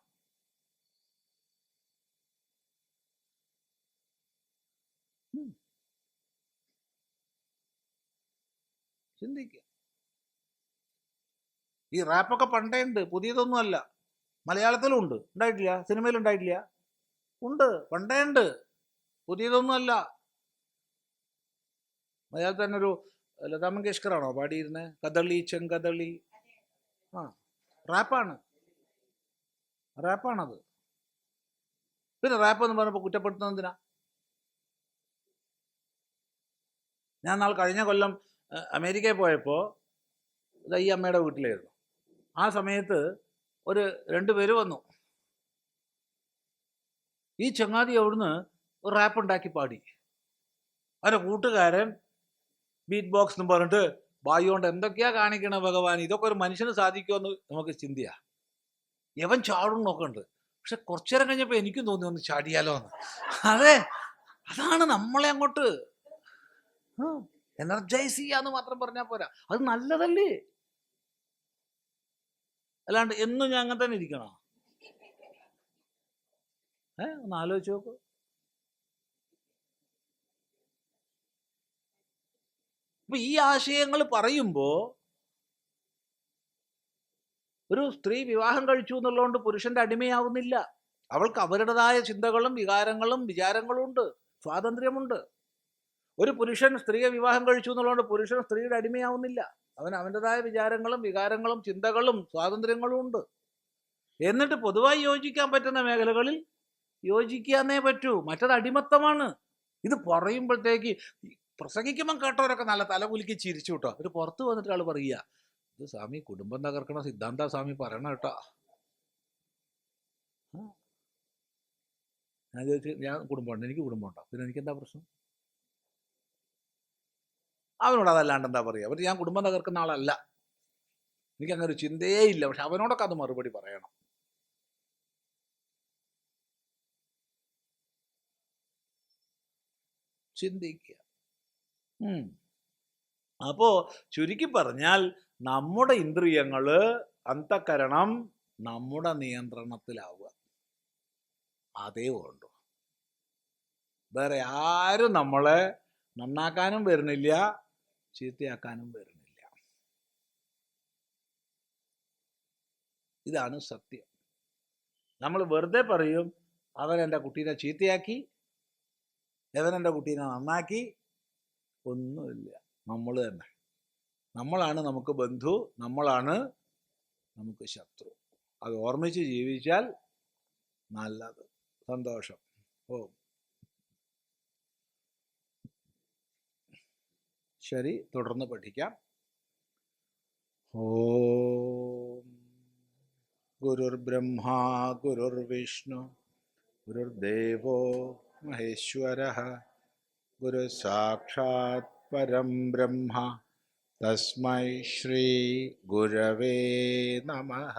ചിന്തിക്കുക. ഈ റാപ്പൊക്കെ പണ്ടേ ഉണ്ട്, പുതിയതൊന്നും അല്ല. മലയാളത്തിലും ഉണ്ട്, ഉണ്ടായിട്ടില്ല? സിനിമയിൽ ഉണ്ടായിട്ടില്ല? ഉണ്ട്, പണ്ടേ ഉണ്ട്, പുതിയതൊന്നും അല്ല. മലയാളത്തിൽ തന്നെ ഒരു ലതാ മങ്കേഷ്കറാണോ പാടിയിരുന്നത്? കദളി ചെങ്കദളി. റാപ്പാണത്. പിന്നെ റാപ്പ് എന്ന് പറഞ്ഞപ്പോൾ കുറ്റപ്പെടുത്തുന്നത് എന്തിനാ? ഞാൻ കഴിഞ്ഞ കൊല്ലം അമേരിക്കയിൽ പോയപ്പോൾ ഈ അമ്മയുടെ വീട്ടിലായിരുന്നു. ആ സമയത്ത് ഒരു 2 പേര് വന്നു. ഈ ചങ്ങാതി അവിടുന്ന് ഒരു റാപ്പ് ഉണ്ടാക്കി പാടി. അവരുടെ കൂട്ടുകാരൻ ബീറ്റ് ബോക്സ് എന്ന് പറഞ്ഞിട്ട് വായു കൊണ്ട് എന്തൊക്കെയാ കാണിക്കണ ഭഗവാൻ, ഇതൊക്കെ ഒരു മനുഷ്യന് സാധിക്കുമെന്ന് നമുക്ക് ചിന്തയാ. യവൻ ചാടും നോക്കണ്ട്. പക്ഷെ കുറച്ചു നേരം കഴിഞ്ഞപ്പോൾ എനിക്കും തോന്നി ഒന്ന് ചാടിയാലോ എന്ന്. അതെ, അതാണ് നമ്മളെ അങ്ങോട്ട് എനർജൈസ് ചെയ്യാന്ന് മാത്രം പറഞ്ഞാൽ പോരാ, അത് നല്ലതല്ലേ. അല്ലാണ്ട് എന്നും ഞാൻ അങ്ങനെ തന്നെ ഇരിക്കണോ? ഒന്ന് ആലോചിച്ച് നോക്കൂ. അപ്പൊ ഈ ആശയങ്ങൾ പറയുമ്പോ ഒരു സ്ത്രീ വിവാഹം കഴിച്ചു എന്നുള്ളതുകൊണ്ട് പുരുഷന്റെ അടിമയാവുന്നില്ല. അവൾക്ക് അവരുടേതായ ചിന്തകളും വികാരങ്ങളും വിചാരങ്ങളും ഉണ്ട്, സ്വാതന്ത്ര്യമുണ്ട്. ഒരു പുരുഷൻ സ്ത്രീയെ വിവാഹം കഴിച്ചു എന്നുള്ളതുകൊണ്ട് പുരുഷൻ സ്ത്രീയുടെ അടിമയാവുന്നില്ല. അവൻ്റെതായ വിചാരങ്ങളും വികാരങ്ങളും ചിന്തകളും സ്വാതന്ത്ര്യങ്ങളും ഉണ്ട്. എന്നിട്ട് പൊതുവായി യോജിക്കാൻ പറ്റുന്ന മേഖലകളിൽ യോജിക്കാന്നേ പറ്റൂ, മറ്റത് അടിമത്തമാണ്. ഇത് പറയുമ്പോഴത്തേക്ക് പ്രസംഗിക്കുമ്പം കേട്ടവരൊക്കെ നല്ല തലകുലുക്കി ചിരിച്ചു കേട്ടോ. ഒരു പുറത്ത് വന്നിട്ട് ആൾ പറയുക, ഇത് സ്വാമി കുടുംബം തകർക്കണ സിദ്ധാന്ത സ്വാമി പറയണ കേട്ടോ. ഞാൻ ചോദിച്ചു, ഞാൻ കുടുംബമുണ്ട്, എനിക്ക് കുടുംബമുണ്ടോ, പിന്നെ എനിക്കെന്താ പ്രശ്നം? അവനോട് അതല്ലാണ്ട് എന്താ പറയുക? പക്ഷെ ഞാൻ കുടുംബം തകർക്കുന്ന ആളല്ല, എനിക്കങ്ങനെ ഒരു ചിന്തയേ ഇല്ല. പക്ഷെ അവനോടൊക്കെ അത് മറുപടി പറയണം. ചിന്തിക്കുക. അപ്പോ ചുരുക്കി പറഞ്ഞാൽ നമ്മുടെ ഇന്ദ്രിയങ്ങള്, അന്തഃകരണം നമ്മുടെ നിയന്ത്രണത്തിലാവുക, അതേ ഉള്ളൂ. വേറെ ആരും നമ്മളെ നന്നാക്കാനും വരുന്നില്ല, ചീത്തയാക്കാനും വരുന്നില്ല. ഇതാണ് സത്യം. നമ്മൾ വെറുതെ പറയും അവൻ എൻ്റെ കുട്ടീനെ ചീത്തയാക്കി, അവൻ എൻ്റെ കുട്ടീനെ നന്നാക്കി. ഒന്നുമില്ല. നമ്മൾ തന്നെ. നമ്മളാണ് നമുക്ക് ബന്ധു, നമ്മളാണ് നമുക്ക് ശത്രു. അത് ഓർമ്മിച്ച് ജീവിച്ചാൽ നല്ലത്. സന്തോഷം. ശരി, തുടർന്ന് പഠിക്കാം. ഓം ഗുരുർബ്രഹ്മാ ഗുരുർവിഷ്ണു ഗുരുർദേവോ മഹേശ്വരഃ ഗുരു സാക്ഷാത് പരം ബ്രഹ്മ തസ്മൈ ശ്രീ ഗുരവേ നമഃ.